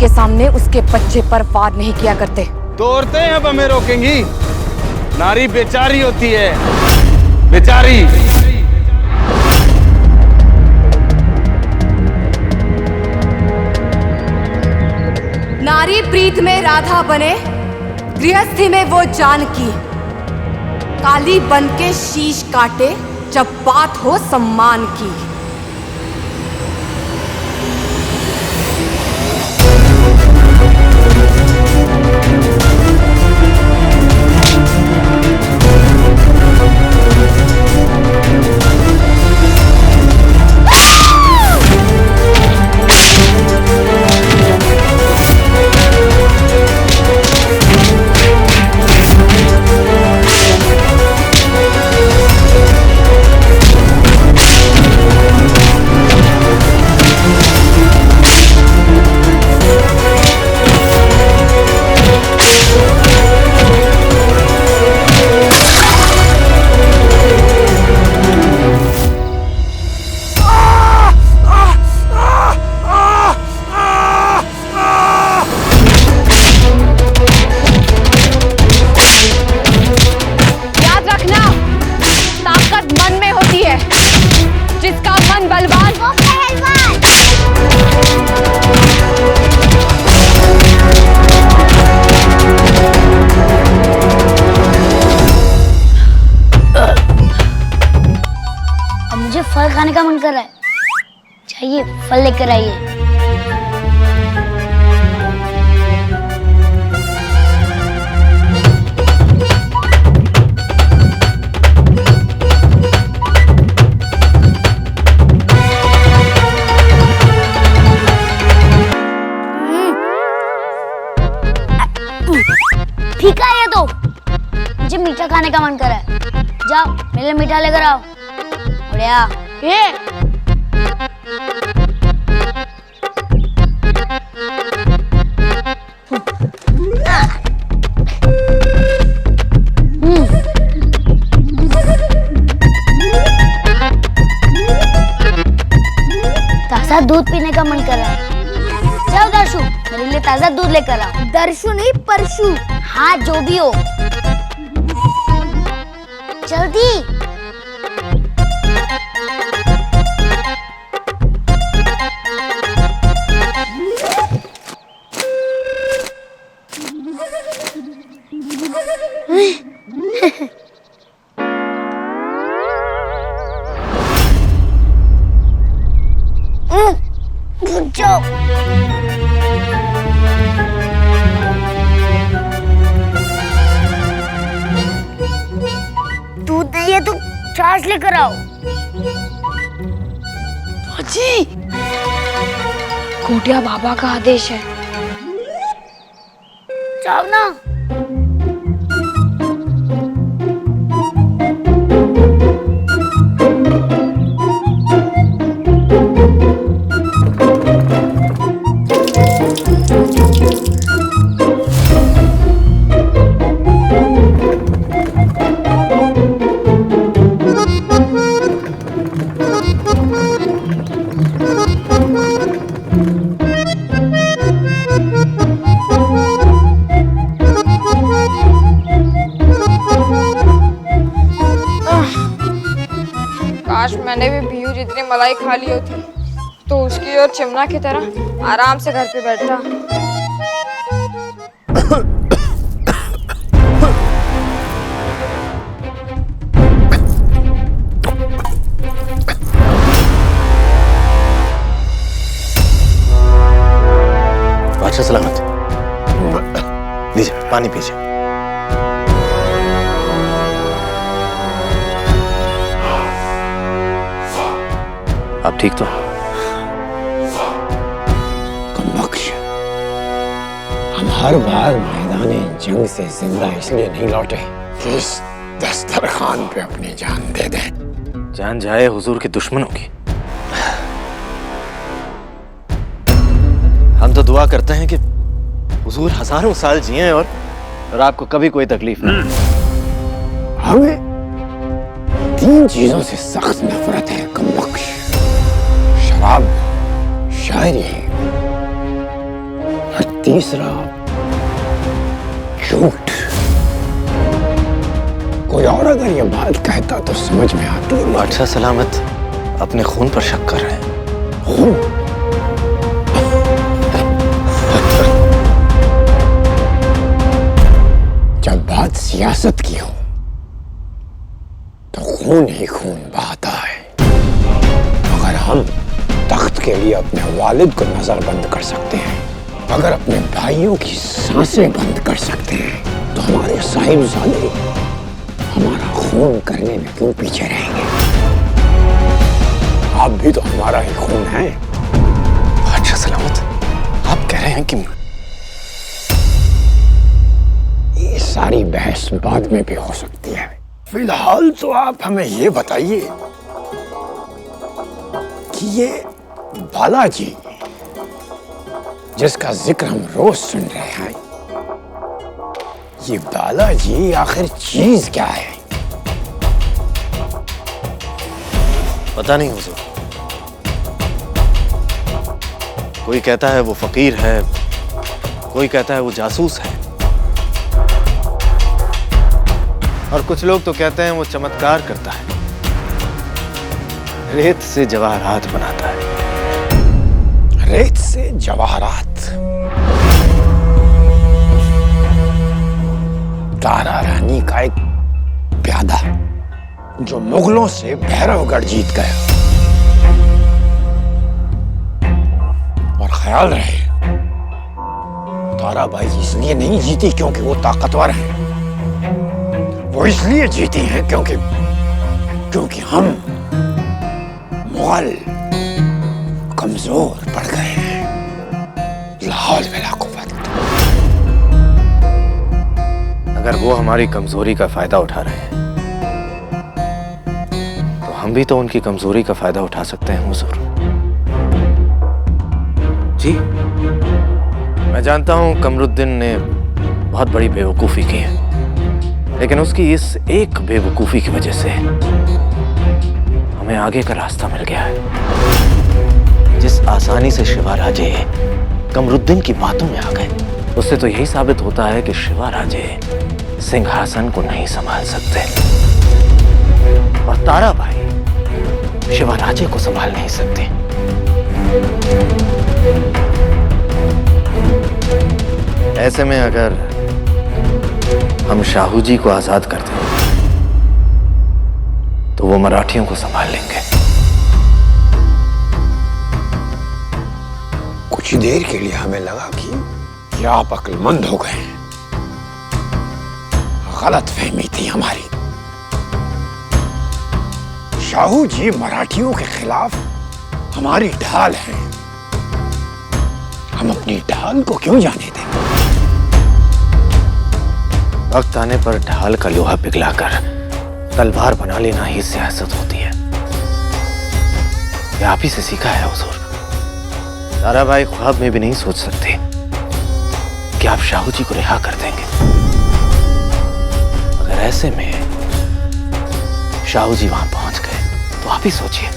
के सामने उसके बच्चे पर वार नहीं किया करते। तो औरतें अब हमें रोकेंगी? नारी बेचारी होती है, बेचारी। नारी प्रीत में राधा बने, गृहस्थी में वो जानकी, काली बन के शीश काटे जब बात हो सम्मान की। फल खाने का मन कर रहा है, चाहिए फल लेकर आइए। फीका है ये तो, मुझे मीठा खाने का मन कर रहा है। जाओ मेरे लिए मीठा लेकर आओ। बढ़िया। ये ताजा दूध पीने का मन कर रहा है। जाओ दर्शु, मेरे लिए ताजा दूध लेकर आओ। दर्शु नहीं परशु। हाँ जो भी हो, जल्दी। जाओ। दूध नहीं है तो छाछ लेकर आओ। जी, कोटिया बाबा का आदेश है। जाओ ना। काश मैंने भी भीयू जितनी मलाई खा ली होती तो उसकी और चिमना की तरह आराम से घर पे बैठता। बादशाह सलामत। लीजिए पानी पीजिए। आप ठीक तो? कमबख्श, हम हर बार मैदान जंग से जिंदा इसलिए नहीं लौटे कि इस दस्तरखान पे अपनी जान दे दें। जान जाए हुजूर के दुश्मनों की। हम तो दुआ करते हैं कि हुजूर हजारों साल जिए और आपको कभी कोई तकलीफ ना। हमें 3 चीजों से सख्त नफरत है कमबख्श। शराब, शायरी और तीसरा झूठ। कोई और अगर ये बात कहता तो समझ में आती। बादशाह सलामत अपने खून पर शक कर रहे हैं। खून? जब बात सियासत की हो तो खून ही खून बहाता है। अगर हम तख्त के लिए अपने वालिद को नजरबंद कर सकते हैं, अगर अपने भाइयों की सांसें बंद कर सकते हैं, तो हमारे साहिबजादे हमारा खून करने में क्यों पीछे रहेंगे? आप भी तो हमारा ही खून है। बादशाह सलामत, आप कह रहे हैं कि ये सारी बहस बाद में भी हो सकती है। फिलहाल तो आप हमें ये बताइए कि ये बालाजी जिसका जिक्र हम रोज सुन रहे हैं, ये बालाजी आखिर चीज क्या है? पता नहीं हुजूर। कोई कहता है वो फकीर है, कोई कहता है वो जासूस है, और कुछ लोग तो कहते हैं वो चमत्कार करता है, रेत से जवाहरात बनाता है। रेत से जवाहरात? तारा रानी का एक प्यादा जो मुगलों से भैरवगढ़ जीत गया, और ख्याल रहे ताराबाई इसलिए नहीं जीती क्योंकि वो ताकतवर है, वो इसलिए जीती हैं क्योंकि हम मुगल कमजोर पड़ गए हैं। लाहौल वला कुव्वत। अगर वो हमारी कमजोरी का फायदा उठा रहे हैं तो हम भी तो उनकी कमजोरी का फायदा उठा सकते हैं हुजूर। जी, मैं जानता हूं कमरुद्दीन ने बहुत बड़ी बेवकूफी की है, लेकिन उसकी इस एक बेवकूफी की वजह से हमें आगे का रास्ता मिल गया है। जिस आसानी से शिवाराजे कमरुद्दीन की बातों में आ गए, उससे तो यही साबित होता है कि शिवाराजे सिंहासन को नहीं संभाल सकते और ताराबाई शिवाराजे को संभाल नहीं सकते। ऐसे में अगर हम शाहू जी को आजाद कर दें तो वो मराठियों को संभाल लेंगे। कुछ देर के लिए हमें लगा कि आप अक्लमंद हो गए, गलत फहमी थी हमारी। शाहू जी मराठियों के खिलाफ हमारी ढाल है, हम अपनी ढाल को क्यों जाने दें? वक्त आने पर ढाल का लोहा पिघलाकर तलवार बना लेना ही सियासत होती है। ये आप ही से सीखा है हुजूर। ताराबाई ख्वाब में भी नहीं सोच सकते कि आप शाहू जी को रिहा कर देंगे। अगर ऐसे में शाहू जी वहां पहुंच गए तो आप ही सोचिए,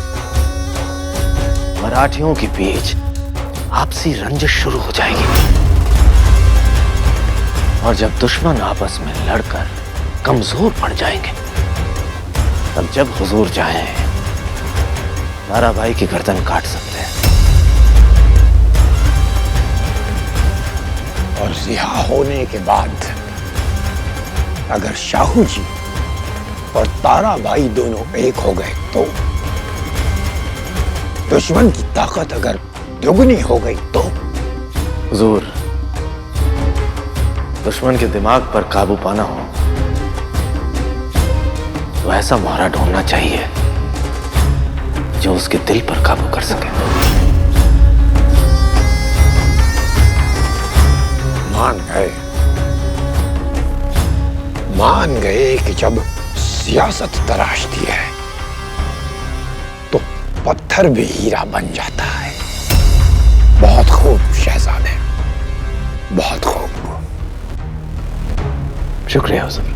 मराठियों के बीच आपसी रंजिश शुरू हो जाएगी और जब दुश्मन आपस में लड़कर कमजोर पड़ जाएंगे तब जब हुजूर चाहें ताराबाई की गर्दन काट सकते हैं। और रिहा होने के बाद अगर शाहू जी और ताराबाई दोनों एक हो गए तो दुश्मन की ताकत अगर दुगनी हो गई तो हुजूर, दुश्मन के दिमाग पर काबू पाना हो तो ऐसा मोहरा ढूंढना चाहिए जो उसके दिल पर काबू कर सके। मान गए कि जब सियासत तराशती है तो पत्थर भी हीरा बन जाता है। बहुत खूब शहजादे, बहुत खूब। शुक्रिया हुजूर।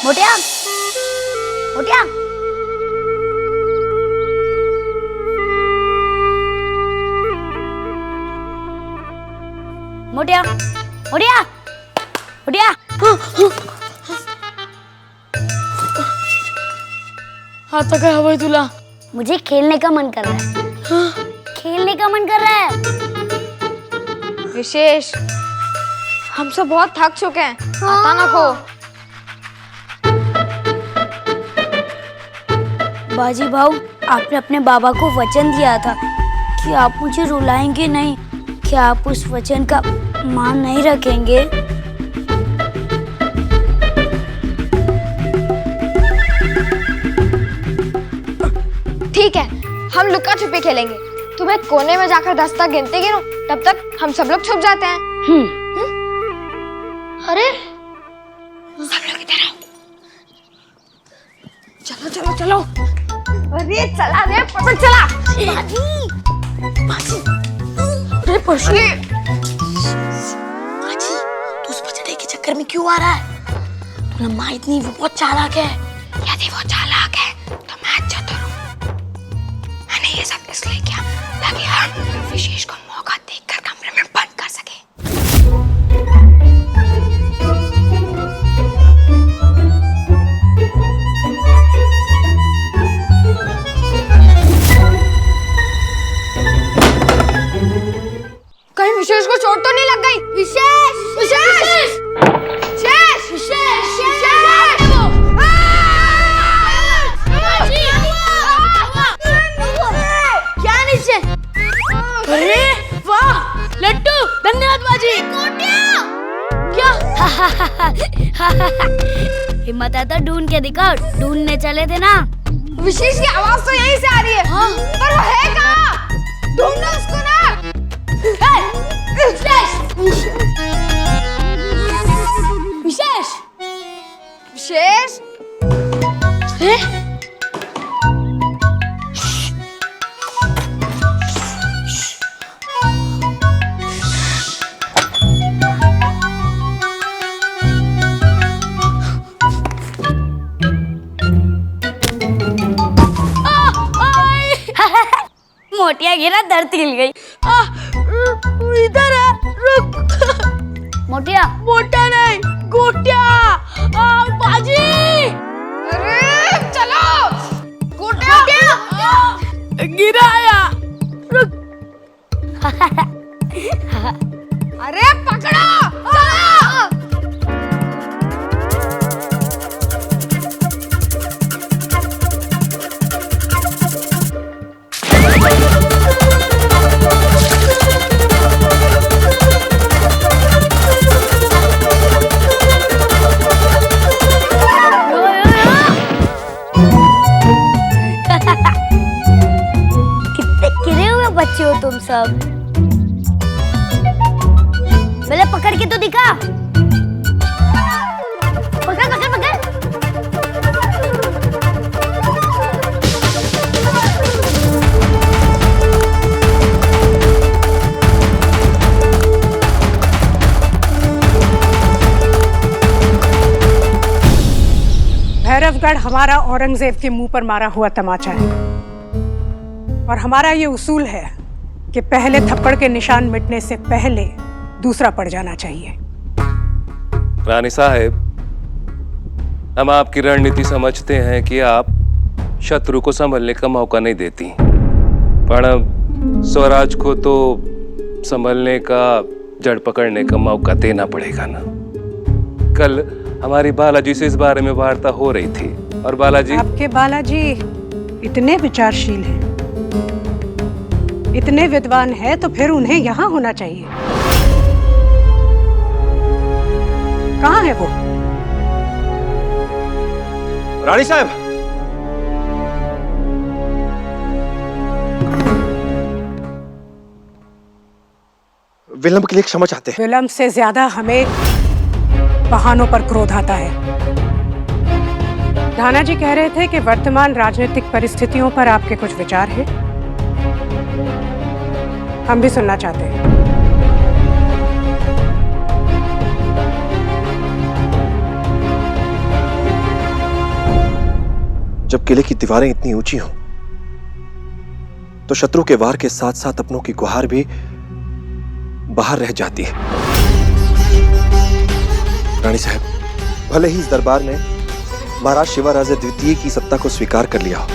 मोटिया, मोटिया, मोटिया, मोटिया, मोटिया। आता काय हवंय तुला? मुझे खेलने का मन कर रहा है। खेलने का मन कर रहा है। विशेष, हम सब बहुत थक चुके हैं। आता ना खो। बाजी भाऊ, आपने अपने बाबा को वचन दिया था कि आप मुझे रुलाएंगे नहीं। क्या आप उस वचन का मान नहीं रखेंगे? ठीक है, हम लुका छुपी खेलेंगे। तुम्हें कोने में जाकर 10 तक गिनते गिनो, तब तक हम सब लोग छुप जाते हैं। अरे सब लोग इधर आओ। चलो चलो चलो। अरे चला रे, पकड़ चला। बाजी, बाजी, अरे पशु। बाजी, तू उस बचड़े के चक्कर में क्यों आ रहा है? तुम्हें माहित नहीं, वो बहुत चालाक है। यदि वो चालाक है तो मैं चतुर हूँ। मैंने ये सब इसलिए किया ताकि हम विशेष को मौका देखकर कमरे में बंद कर सके। कहीं विशेष को चोट तो नहीं लग गई? विशेष, विशेष, विशेष, विशेष, क्या नीचे? अरे वाह लट्टू, धन्यवाद बाजी। क्या? हिम्मत है तो ढूंढ के दिखाओ। ढूंढने चले थे ना। विशेष की आवाज तो यहीं से आ रही है। हाँ? पर वो है कहाँ? ढूंढो उसको ना। विशेष, विशेष, विशेष, मोटिया गिरा, धरती हिल गई। इधर है, रुक। मोटिया? मोटा नहीं, गोटिया। बाजी। अरे चलो। गोटिया गिराया। रुक। अरे पकड़ो। कितने गिरे हुए बच्चे हो तुम सब। पहले पकड़ के तो दिखा। पकड़ पकड़ पकड़। भैरवगढ़ हमारा औरंगजेब के मुंह पर मारा हुआ तमाचा है और हमारा ये उसूल है कि पहले थप्पड़ के निशान मिटने से पहले दूसरा पड़ जाना चाहिए। रानी साहब, हम आपकी रणनीति समझते हैं कि आप शत्रु को संभलने का मौका नहीं देती, पर स्वराज को तो संभलने का, जड़ पकड़ने का मौका देना पड़ेगा ना। कल हमारी बालाजी से इस बारे में वार्ता हो रही थी और बालाजी, आपके बालाजी इतने विचारशील हैं, इतने विद्वान हैं, तो फिर उन्हें यहाँ होना चाहिए। कहाँ है वो? रानी साहब, विलंब के लिए क्षमा चाहते हैं। विलंब से ज्यादा हमें बहानों पर क्रोध आता है। धाना जी कह रहे थे कि वर्तमान राजनीतिक परिस्थितियों पर आपके कुछ विचार हैं। हम भी सुनना चाहते हैं। जब किले की दीवारें इतनी ऊंची हों, तो शत्रु के वार के साथ साथ अपनों की गुहार भी बाहर रह जाती है। रानी साहब, भले ही इस दरबार ने महाराज शिवाराजे द्वितीय की सत्ता को स्वीकार कर लिया हो,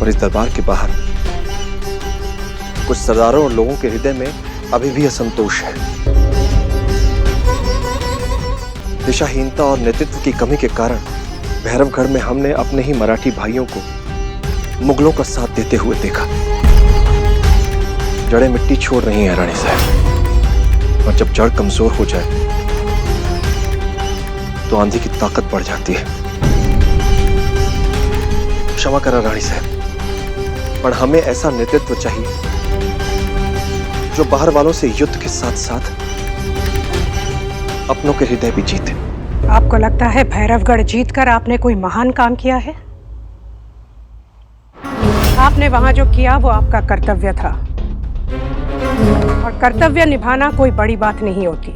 और इस दरबार के बाहर कुछ सरदारों और लोगों के हृदय में अभी भी असंतोष है। दिशाहीनता और नेतृत्व की कमी के कारण भैरवगढ़ में हमने अपने ही मराठी भाइयों को मुगलों का साथ देते हुए देखा। जड़ें मिट्टी छोड़ रही हैं रानी साहब, और जब जड़ कमजोर हो जाए तो आंधी की ताकत बढ़ जाती है। क्षमा करा रानी साहब, पर हमें ऐसा नेतृत्व चाहिए जो बाहर वालों से युद्ध के साथ साथ अपनों के हृदय भी जीते। आपको लगता है भैरवगढ़ जीतकर आपने कोई महान काम किया है? आपने वहां जो किया वो आपका कर्तव्य था, और कर्तव्य निभाना कोई बड़ी बात नहीं होती,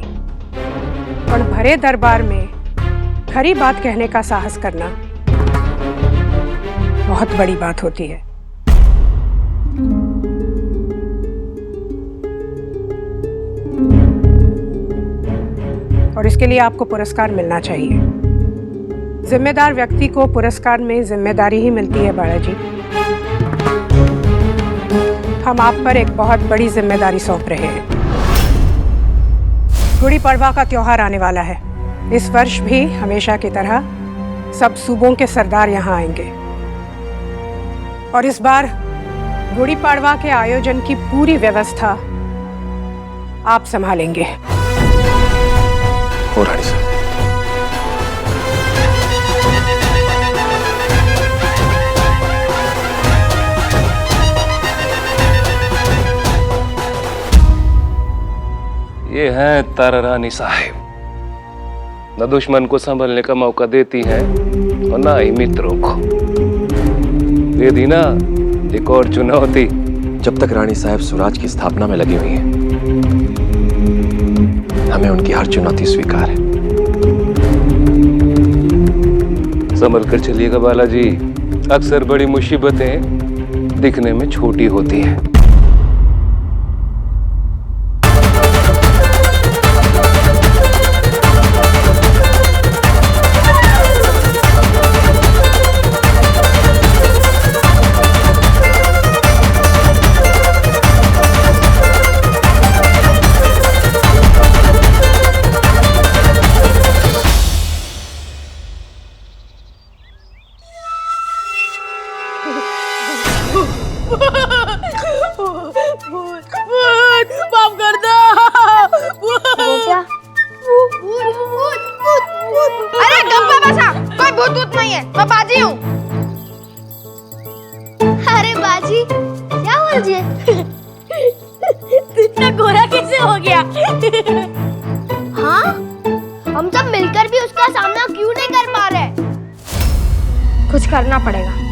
और भरे दरबार में खरी बात कहने का साहस करना बहुत बड़ी बात होती है। और इसके लिए आपको पुरस्कार मिलना चाहिए। जिम्मेदार व्यक्ति को पुरस्कार में जिम्मेदारी ही मिलती है बालाजी। हम आप पर एक बहुत बड़ी जिम्मेदारी सौंप रहे हैं। गुड़ी पड़वा का त्योहार आने वाला है। इस वर्ष भी हमेशा की तरह सब सूबों के सरदार यहाँ आएंगे, और इस बार गुड़ी पड़वा के आयोजन की पूरी व्यवस्था आप संभालेंगे। हो रानी साहब। ये हैं तारा रानी साहब, न दुश्मन को संभलने का मौका देती हैं और ना ही मित्रों को। दे दी ना एक और चुनौती। जब तक रानी साहब स्वराज की स्थापना में लगी हुई हैं, हमें उनकी हर चुनौती स्वीकार है। संभल कर चलिएगा बालाजी, अक्सर बड़ी मुसीबतें दिखने में छोटी होती है। माफ कर दो। अरे गप पे बसा, कोई भूत नहीं है, मैं बाजी हूँ। अरे बाजी क्या बोल रही है? इतना गोरा कैसे हो गया? हाँ, हम सब मिलकर भी उसका सामना क्यों नहीं कर पा रहे? कुछ करना पड़ेगा।